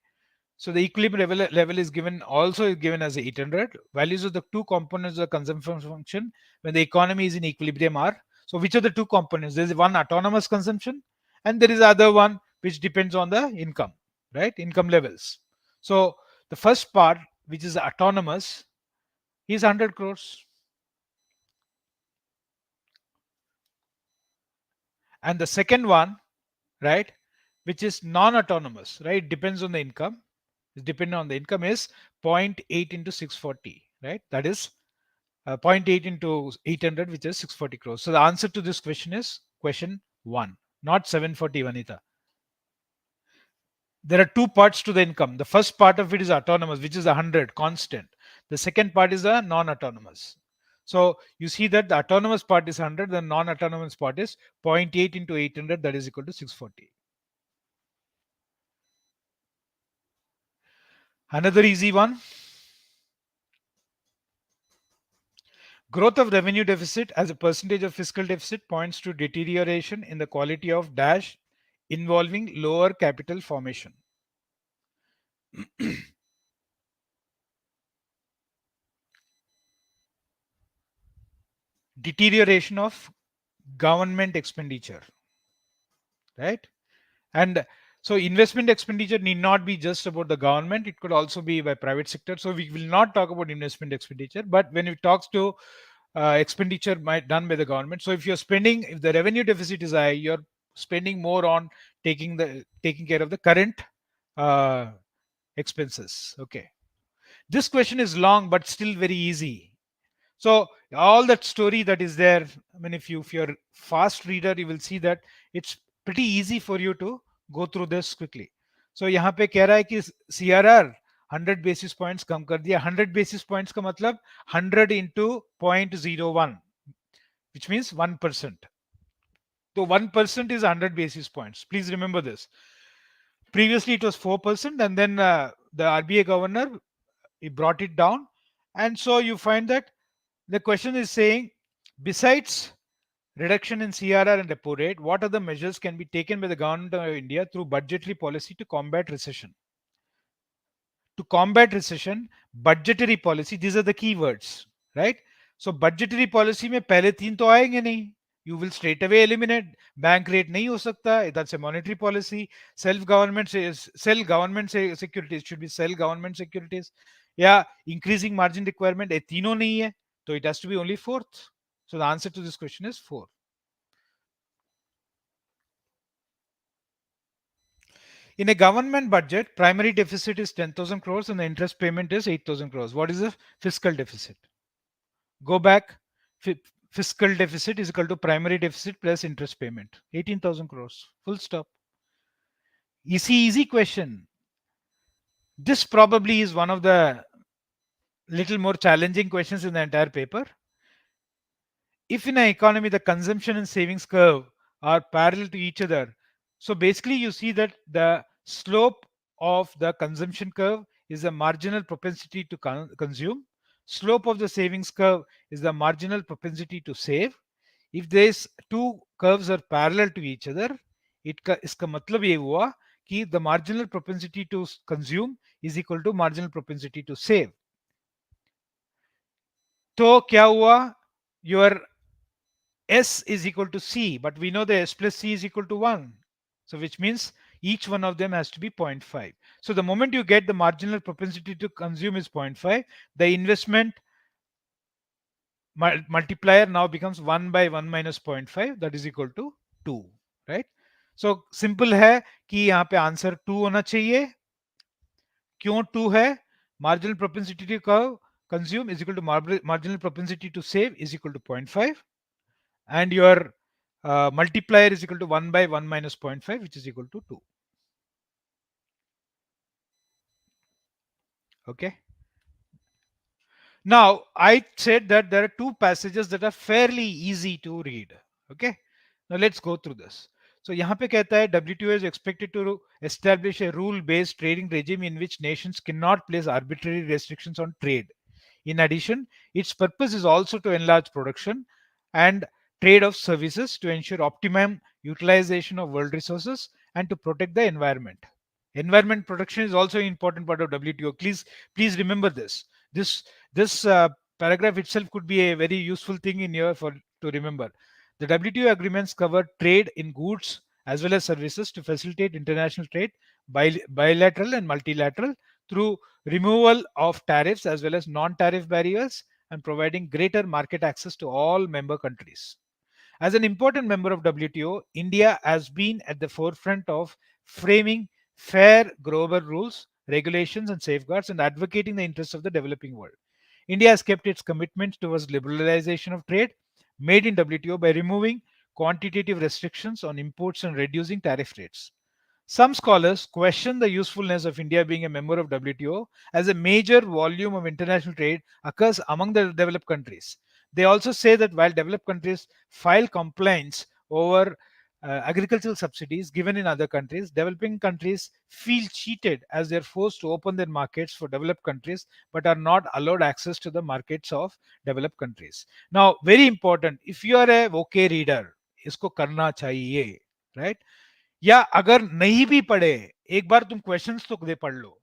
So the equilibrium level is given, also is given as 800. Values of the two components of the consumption function when the economy is in equilibrium are. So which are the two components? There is one autonomous consumption, and there is other one which depends on the income, right? Income levels. So the first part, which is autonomous, is 100 crores. And the second one, right, which is non-autonomous, right, depends on the income. Depending on the income is 0.8 into 640, right? That is 0.8 into 800, which is 640 crores. So the answer to this question is question 1, not 740, Vanita. There are two parts to the income. The first part of it is autonomous, which is 100 constant. The second part is a non-autonomous. So you see that the autonomous part is 100, the non-autonomous part is 0.8 into 800, that is equal to 640. Another easy one. Growth of revenue deficit as a percentage of fiscal deficit points to deterioration in the quality of dash involving lower capital formation. Deterioration of government expenditure, right? And so investment expenditure need not be just about the government, it could also be by private sector. So we will not talk about investment expenditure, but when it talks to expenditure done by the government, so if you're spending, if the revenue deficit is high, you're spending more on taking care of the current uh, expenses. Okay, this question is long but still very easy. So all that story that is there, I mean, if you're fast reader, you will see that it's pretty easy for you to go through this quickly. So यहाँ पे कह रहा है कि CRR 100 basis points कम कर दिया. 100 basis points का मतलब 100 into 0.01, which means 1%. So 1% is 100 basis points. Please remember this. Previously it was 4%, and then the RBI governor, he brought it down. And so you find that the question is saying, besides reduction in CRR and repo rate, what other measures can be taken by the government of India through budgetary policy to combat recession? To combat recession, budgetary policy, these are the key words, right? So budgetary policy में पहले तीन तो आएंगे नहीं. You will straight away eliminate. Bank rate नहीं हो सकता. That's a monetary policy. Sell government securities, should be sell government securities. Yeah, increasing margin requirement, ये तीनों नहीं है. So it has to be only fourth. So the answer to this question is 4. In a government budget, primary deficit is 10,000 crores and the interest payment is 8,000 crores. What is the fiscal deficit? Go back. Fiscal deficit is equal to primary deficit plus interest payment. 18,000 crores. Full stop. Easy question. This probably is one of the little more challenging questions in the entire paper. If in an economy the consumption and savings curve are parallel to each other, so basically you see that the slope of the consumption curve is the marginal propensity to consume, slope of the savings curve is the marginal propensity to save. If these two curves are parallel to each other, इसका मतलब ये हुआ कि the marginal propensity to consume is equal to marginal propensity to save. तो क्या हुआ, your S is equal to C, but we know the S plus C is equal to 1. So which means each one of them has to be 0.5. So the moment you get the marginal propensity to consume is 0.5, the investment multiplier now becomes 1 by 1 minus 0.5, that is equal to 2, right? So simple है कि यहाँ पे answer 2 होना चाहिए. क्यों 2 है? Marginal propensity to consume is equal to marginal propensity to save is equal to 0.5. And your multiplier is equal to 1 by 1 minus 0.5, which is equal to 2. Okay. Now, I said that there are two passages that are fairly easy to read. Okay. Now, let's go through this. So, यहाँ पे कहता है WTO is expected to establish a rule-based trading regime in which nations cannot place arbitrary restrictions on trade. In addition, its purpose is also to enlarge production and trade of services to ensure optimum utilization of world resources and to protect the environment. Environment protection is also an important part of WTO. Please remember this. This paragraph itself could be a very useful thing in here for to remember. The WTO agreements cover trade in goods as well as services to facilitate international trade, bilateral and multilateral, through removal of tariffs as well as non-tariff barriers and providing greater market access to all member countries. As an important member of WTO, India has been at the forefront of framing fair global rules, regulations, and safeguards and advocating the interests of the developing world. India has kept its commitment towards liberalization of trade made in WTO by removing quantitative restrictions on imports and reducing tariff rates. Some scholars question the usefulness of India being a member of WTO, as a major volume of international trade occurs among the developed countries. They also say that while developed countries file complaints over agricultural subsidies given in other countries, developing countries feel cheated as they are forced to open their markets for developed countries but are not allowed access to the markets of developed countries. Now, very important, if you are a OK reader, इसको करना चाहिए, right? या अगर नहीं भी पढ़े, एक बार तुम क्वेश्चंस तो दे पढ़ लो.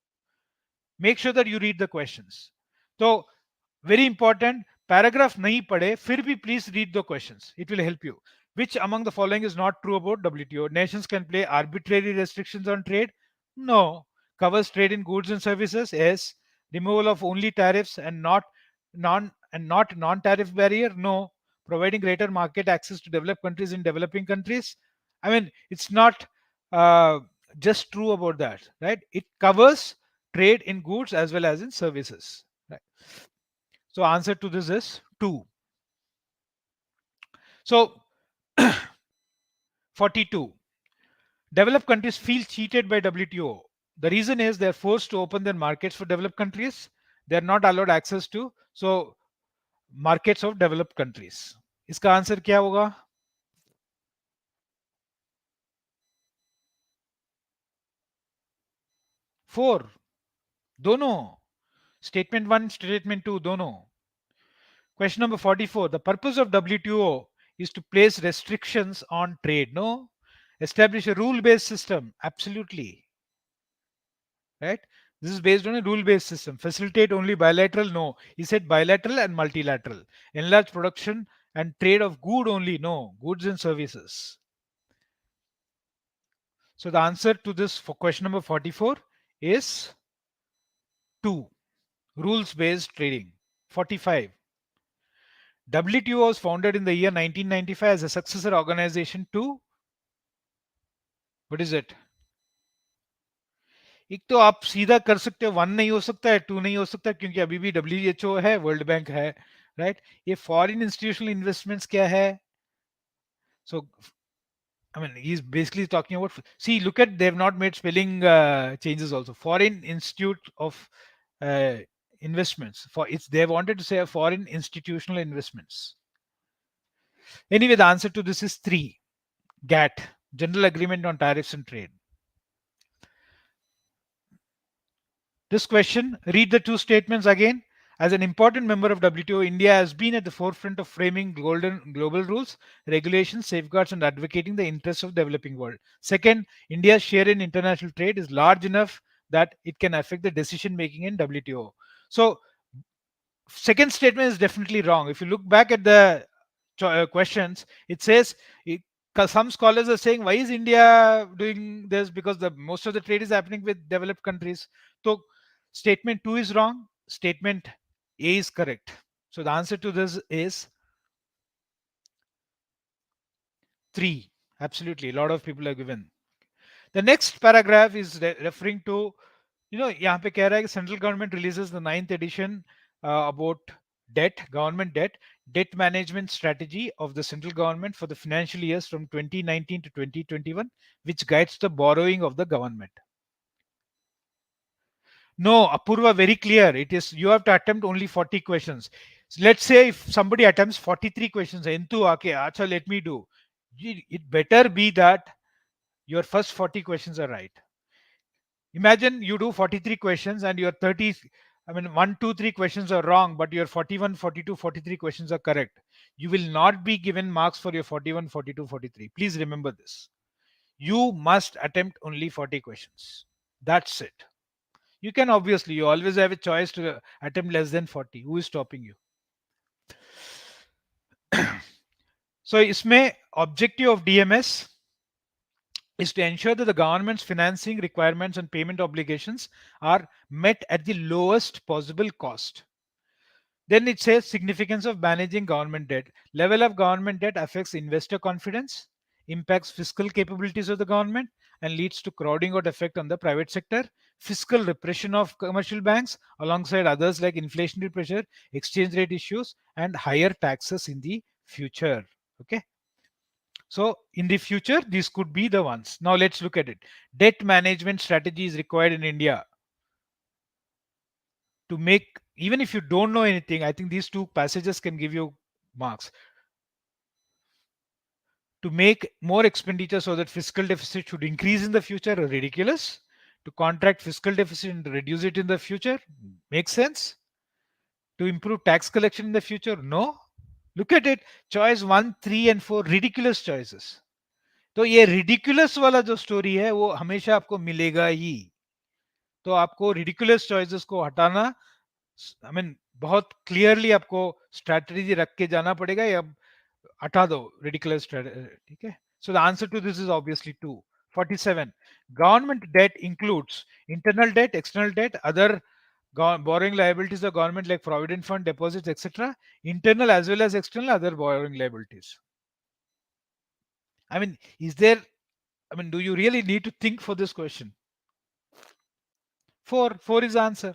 Make sure that you read the questions. तो very important, paragraph nahi padhe, fir bhi please read the questions. It will help you. Which among the following is not true about WTO? Nations can play arbitrary restrictions on trade? No. Covers trade in goods and services? Yes. Removal of only tariffs and not non-tariff barrier? No. Providing greater market access to developed countries in developing countries? I mean, it's not uh, just true about that, right? It covers trade in goods as well as in services. Right? So answer to this is 2. So 42. Developed countries feel cheated by WTO. The reason is they're forced to open their markets for developed countries. They're not allowed access to markets of developed countries. इसका answer क्या होगा? 4. दोनों. Statement 1, statement 2, दोनों. Question number 44. The purpose of WTO is to place restrictions on trade. No. Establish a rule-based system. Absolutely. Right? This is based on a rule-based system. Facilitate only bilateral? No. He said bilateral and multilateral. Enlarge production and trade of good only? No. Goods and services. So the answer to this for question number 44 is 2. Rules-based trading. 45. WTO was founded in the year 1995 as a successor organization to, what is it? एक तो आप सीधा कर सकते हो, 1 नहीं हो सकता है, 2 नहीं हो सकता क्योंकि अभी भी WHO है, वर्ल्ड बैंक है, राइट? ये फॉरेन इंस्टीट्यूशनल इन्वेस्टमेंट्स क्या है? सो I mean, he's basically talking about. See, look at they've not made spelling changes also. Foreign Institute of uh, Investments. For it's they wanted to say a foreign institutional investments. Anyway, the answer to this is three. GATT, General Agreement on Tariffs and Trade. This question, read the two statements again. As an important member of WTO, India has been at the forefront of framing global rules, regulations, safeguards, and advocating the interests of the developing world. Second, India's share in international trade is large enough that it can affect the decision making in WTO. So, second statement is definitely wrong. If you look back at the questions, it says it, 'cause some scholars are saying, why is India doing this? Because the most of the trade is happening with developed countries. So statement 2 is wrong. Statement A is correct. So the answer to this is 3. Absolutely. A lot of people are given. The next paragraph is referring to, यहाँ पे कह रहा है कि central government releases the ninth edition about government debt management strategy of the central government for the financial years from 2019 to 2021, which guides the borrowing of the government. No, Apurva, very clear. It is you have to attempt only 40 questions. So let's say if somebody attempts 43 questions, Entu aake, acha, let me do. It better be that your first 40 questions are right. Imagine you do 43 questions and your 30, I mean, 1, 2, 3 questions are wrong, but your 41, 42, 43 questions are correct. You will not be given marks for your 41, 42, 43. Please remember this. You must attempt only 40 questions. That's it. You can obviously, you always have a choice to attempt less than 40. Who is stopping you? So, इसमें objective of DMS is to ensure that the government's financing requirements and payment obligations are met at the lowest possible cost. Then it says significance of managing government debt. Level of government debt affects investor confidence, impacts fiscal capabilities of the government, and leads to crowding out effect on the private sector, fiscal repression of commercial banks, alongside others like inflationary pressure, exchange rate issues, and higher taxes in the future. Okay. So in the future, these could be the ones. Now let's look at it. Debt management strategy is required in India to make, even if you don't know anything, I think these two passages can give you marks. To make more expenditure so that fiscal deficit should increase in the future are ridiculous. To contract fiscal deficit and reduce it in the future makes sense. To improve tax collection in the future, no. Look at it. Choice 1, 3 and 4 ridiculous choices. तो ये ridiculous वाला जो story है वो हमेशा आपको मिलेगा ही. तो आपको रिडिकुलस चॉइसेस को हटाना, आई मीन बहुत क्लियरली आपको स्ट्रैटेजी रख के जाना पड़ेगा, या हटा दो रिडिकुलस. ठीक है. So the answer to this is obviously 2. 47. Government debt includes internal debt, external debt, other borrowing liabilities of government like provident fund, deposits, etc. Internal as well as external other borrowing liabilities. I mean, is there? I mean, do you really need to think for this question? 4 is the answer.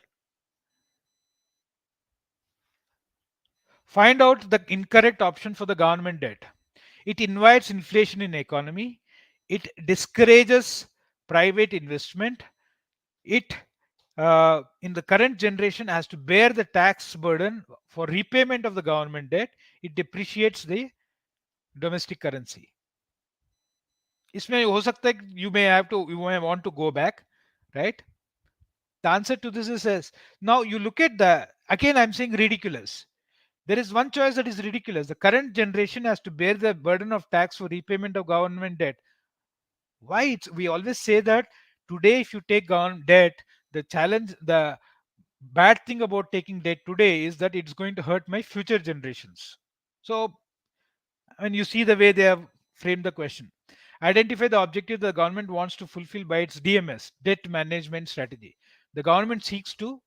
Find out the incorrect option for the government debt. It invites inflation in economy. It discourages private investment. It, in the current generation, has to bear the tax burden for repayment of the government debt. It depreciates the domestic currency. इसमें हो सकता है you may want to go back, right? The answer to this is yes. Now you look at the, again I'm saying ridiculous. There is one choice that is ridiculous. The current generation has to bear the burden of tax for repayment of government debt. Why? We always say that today, if you take government debt, the bad thing about taking debt today is that it's going to hurt my future generations. So, when you see the way they have framed the question, identify the objective the government wants to fulfill by its DMS, debt management strategy. The government seeks to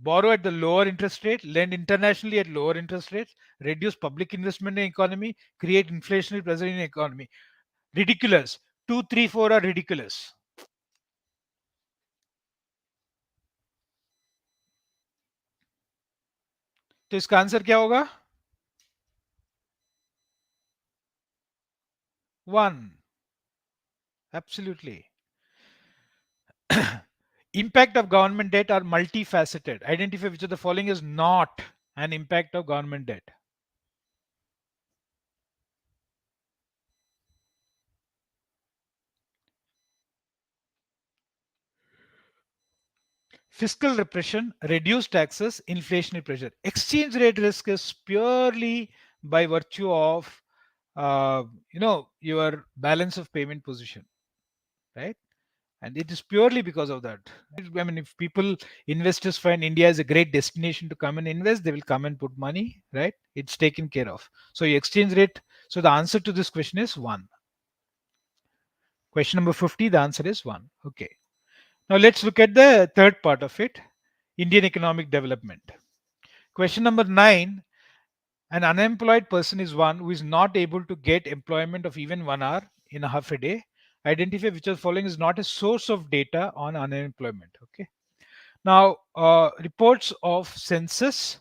borrow at the lower interest rate, lend internationally at lower interest rates, reduce public investment in economy, create inflationary pressure in economy. Ridiculous. 2, 3, 4 are ridiculous. तो इसका answer क्या होगा? 1. Absolutely. Impact of government debt are multifaceted. Identify which of the following is not an impact of government debt. Fiscal repression, reduced taxes, inflationary pressure. Exchange rate risk is purely by virtue of your balance of payment position, right? And it is purely because of that. I mean, if people, investors find India is a great destination to come and invest, they will come and put money, right? It's taken care of. So your exchange rate. So the answer to this question is one. Question number 50, the answer is one. Okay. Now let's look at the third part of it, Indian economic development. Question number 9, an unemployed person is one who is not able to get employment of even 1 hour in a half a day. Identify which of the following is not a source of data on unemployment. Okay. Now, reports of census.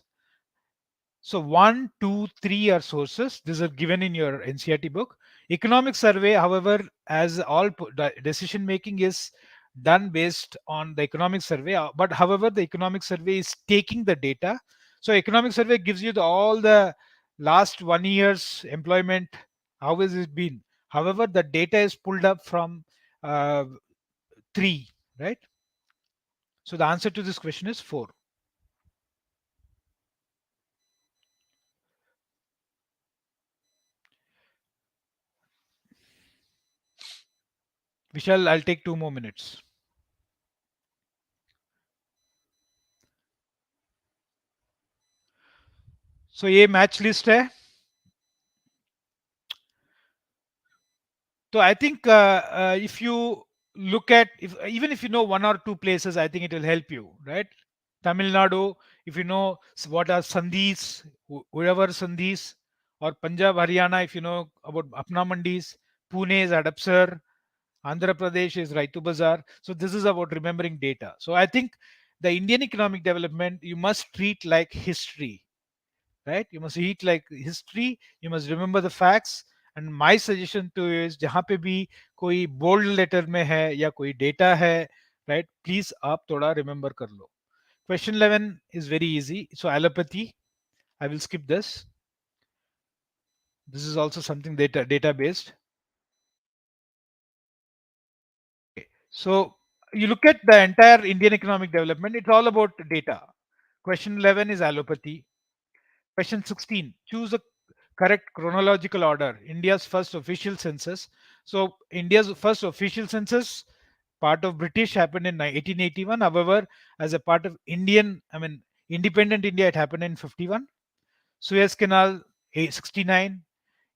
So one, two, three are sources. These are given in your NCERT book. Economic survey, however, as all decision making is done based on the economic survey. But however, the economic survey is taking the data. So economic survey gives you all the last 1 year's employment. How has it been? However, the data is pulled up from uh, three, right? So the answer to this question is four. Vishal, I'll take 2 more minutes. So ये match list है. So I think if you look at, if even if you know one or two places, I think it will help you, right? Tamil Nadu, if you know what are Sandhis, whoever Sandhis, or Punjab, Haryana, if you know about Apna Mandis, Pune is Adapsar, Andhra Pradesh is Raitu Bazar. So this is about remembering data. So I think the Indian economic development you must treat like history, right? You must eat like history, you must remember the facts. And my suggestion to you is जहाँ पे भी कोई bold letter में है या कोई data है, right, please आप थोड़ा remember कर लो. Question 11 is very easy. So allopathy, I will skip this. This is also something data based. So you look at the entire Indian economic development, it's all about data. Question 11 is allopathy. Question 16, choose a correct chronological order. India's first official census. So India's first official census, part of British, happened in 1881. However, as a part of independent India, it happened in 51. Suez Canal, 69.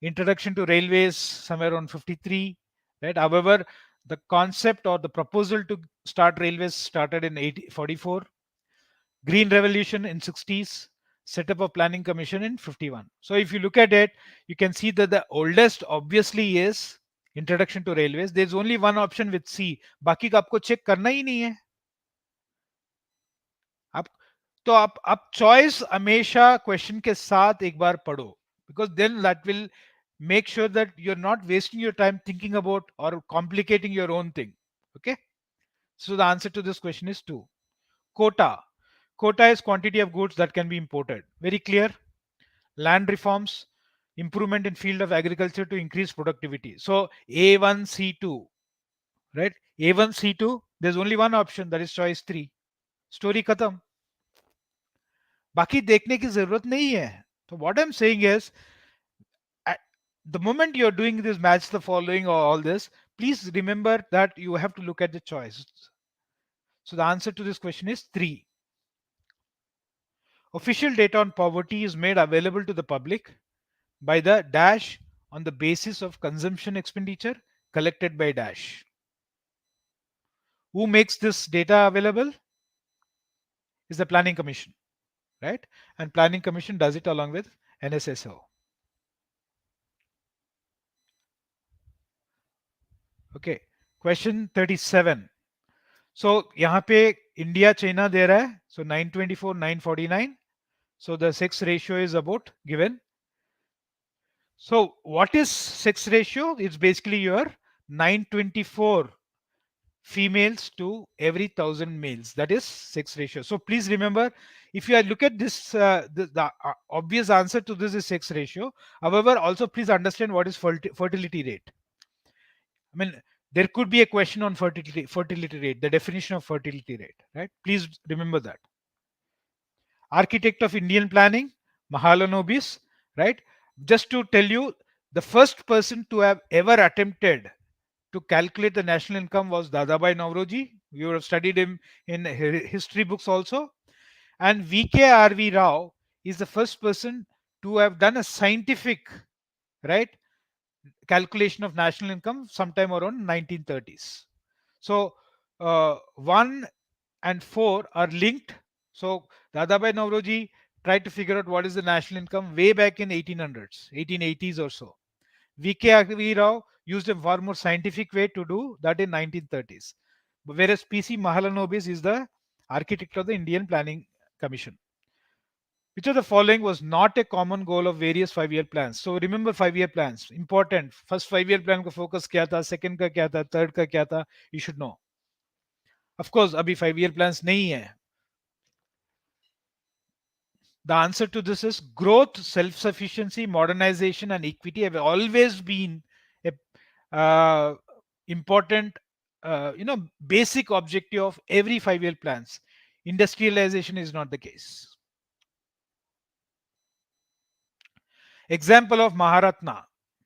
Introduction to railways, somewhere around 53. Right. However, the concept or the proposal to start railways started in 44. Green Revolution in 60s, set up a planning commission in 51. So if you look at it, you can see that the oldest obviously is introduction to railways. There's only one option with C. बाकी का आपको check करना ही नहीं है. आप तो आप choice हमेशा question के साथ एक बार पढ़ो, because then that will make sure that you're not wasting your time thinking about or complicating your own thing. Okay. So the answer to this question is 2. Quota. Quota is quantity of goods that can be imported. Very clear. Land reforms, improvement in field of agriculture to increase productivity. So A1, C2, right? A1, C2, there's only one option, that is choice 3. Story khatam. बाकी देखने की जरूरत नहीं है. So what I'm saying is, at the moment you're doing this match the following or all this, please remember that you have to look at the choice. So the answer to this question is 3. Official data on poverty is made available to the public by the dash on the basis of consumption expenditure collected by dash. Who makes this data available? Is the Planning Commission, right? And Planning Commission does it along with NSSO. Okay. Question 37. So यहाँ पे India China दे रहा है. So 924, 949. So the sex ratio is about given. So what is sex ratio? It's basically your 924 females to every 1,000 males. That is sex ratio. So please remember, if you look at this, the obvious answer to this is sex ratio. However, also please understand what is fertility rate. I mean, there could be a question on fertility rate, the definition of fertility rate, right? Please remember that. Architect of Indian planning, Mahalanobis, right? Just to tell you, the first person to have ever attempted to calculate the national income was Dadabhai Nauroji. You have studied him in history books also. And VKRV Rao is the first person to have done a scientific, right, calculation of national income sometime around 1930s. So 1 and 4 are linked. So Dadabhai Nauroji tried to figure out what is the national income way back in 1800s, 1880s or so. VK Agvi Rao used a far more scientific way to do that in 1930s. Whereas PC Mahalanobis is the architect of the Indian Planning Commission. Which of the following was not a common goal of various 5-year plans? So remember 5-year plans. Important. First 5-year plan का focus क्या था, second का क्या था, third का क्या था, you should know. Of course, अभी 5-year plans नहीं है. The answer to this is growth, self-sufficiency, modernization, and equity have always been a important, basic objective of every 5-year plans. Industrialization is not the case. Example of Maharatna,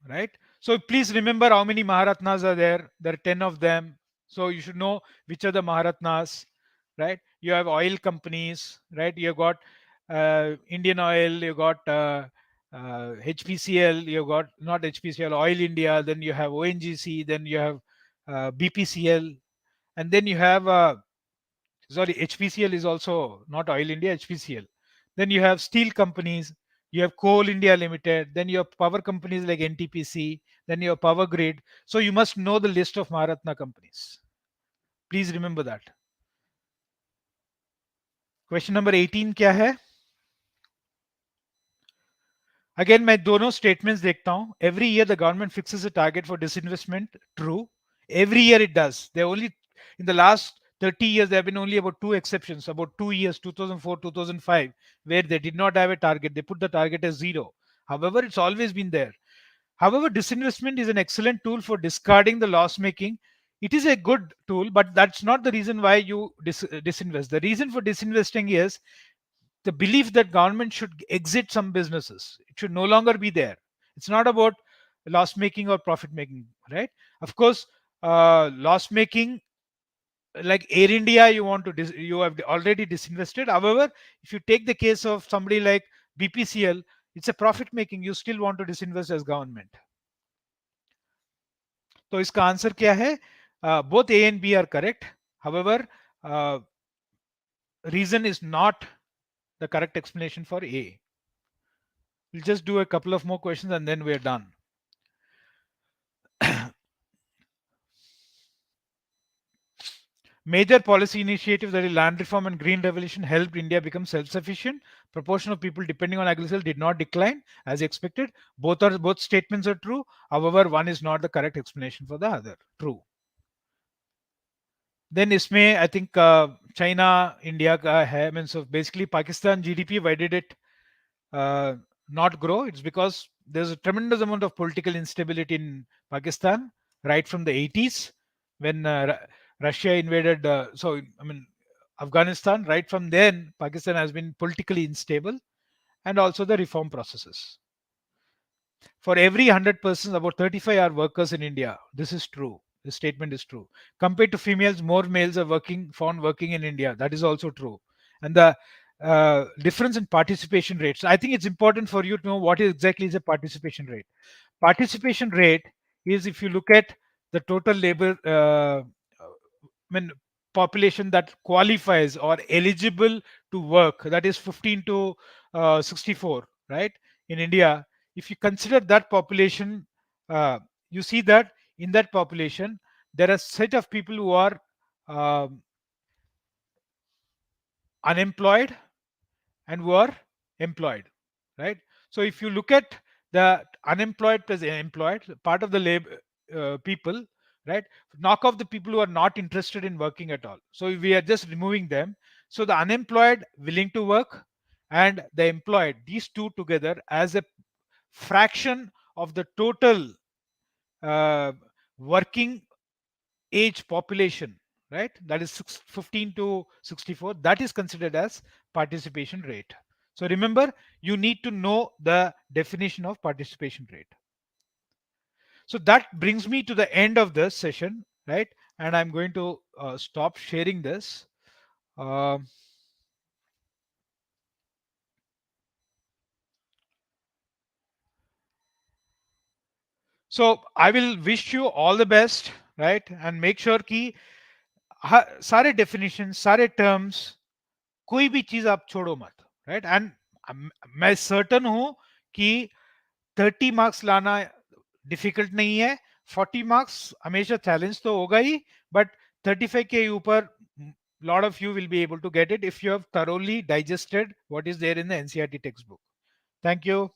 right? So please remember how many Maharatnas are there. There are 10 of them. So you should know which are the Maharatnas, right? You have oil companies, right? You have got Indian Oil, you got HPCL, you got not HPCL, Oil India, then you have ONGC, then you have BPCL, and then you have sorry, HPCL is also not Oil India, HPCL. Then you have steel companies, you have Coal India Limited, then you have power companies like NTPC, then you have Power Grid. So you must know the list of Maharatna companies. Please remember that. Question number 18 क्या है? Again, मैं दोनों statements देखता हूं. Every year the government fixes a target for disinvestment. True. Every year it does. They only in the last 30 years there have been only about 2 exceptions. About 2 years, 2004, 2005, where they did not have a target. They put the target as zero. However, it's always been there. However, disinvestment is an excellent tool for discarding the loss making. It is a good tool, but that's not the reason why you disinvest. The reason for disinvesting is the belief that government should exit some businesses. It should no longer be there. It's not about loss making or profit making, right? Of course, loss making like Air India, you want to you have already disinvested. However, if you take the case of somebody like BPCL, it's a profit making. You still want to disinvest as government. तो इसका answer क्या है? Both A and B are correct. However, reason is not the correct explanation for A. We'll just do a couple of more questions and then we're done. Major policy initiatives that is land reform and green revolution helped India become self-sufficient. Proportion of people depending on agriculture did not decline as expected. Both statements are true. However, one is not the correct explanation for the other. True. Then इसमें I think China, India का है. I mean, so basically Pakistan GDP, why did it not grow? It's because there's a tremendous amount of political instability in Pakistan right from the 80s when Russia invaded. So I mean, Afghanistan. Right from then, Pakistan has been politically unstable, and also the reform processes. For every 100 persons, about 35 are workers in India. This is true. This statement is true. Compared to females, more males are found working in India. That is also true. And the difference in participation rates. I think it's important for you to know what exactly is a participation rate. Participation rate is if you look at the total labor, I mean, population that qualifies or eligible to work, that is 15 to 64, right? In India, if you consider that population, you see that in that population, there are a set of people who are um, unemployed and who are employed, right? So if you look at the unemployed plus employed part of the labor people right? Knock off the people who are not interested in working at all. So we are just removing them. So the unemployed willing to work and the employed, these two together as a fraction of the total uh, working age population, right? That is 15 to 64. That is considered as participation rate. So remember, you need to know the definition of participation rate. So that brings me to the end of this session, right? And I'm going to stop sharing this. Um so I will wish you all the best, right? And make sure कि सारे definitions, सारे terms, कोई भी चीज आप छोड़ो मत, right? And मैं सर्टन हूं कि 30 मार्क्स लाना डिफिकल्ट नहीं है. 40 मार्क्स हमेशा चैलेंज तो होगा ही, बट 35 के ऊपर lot of you will be able to get it if you have thoroughly digested what is there in the NCERT textbook. Thank you.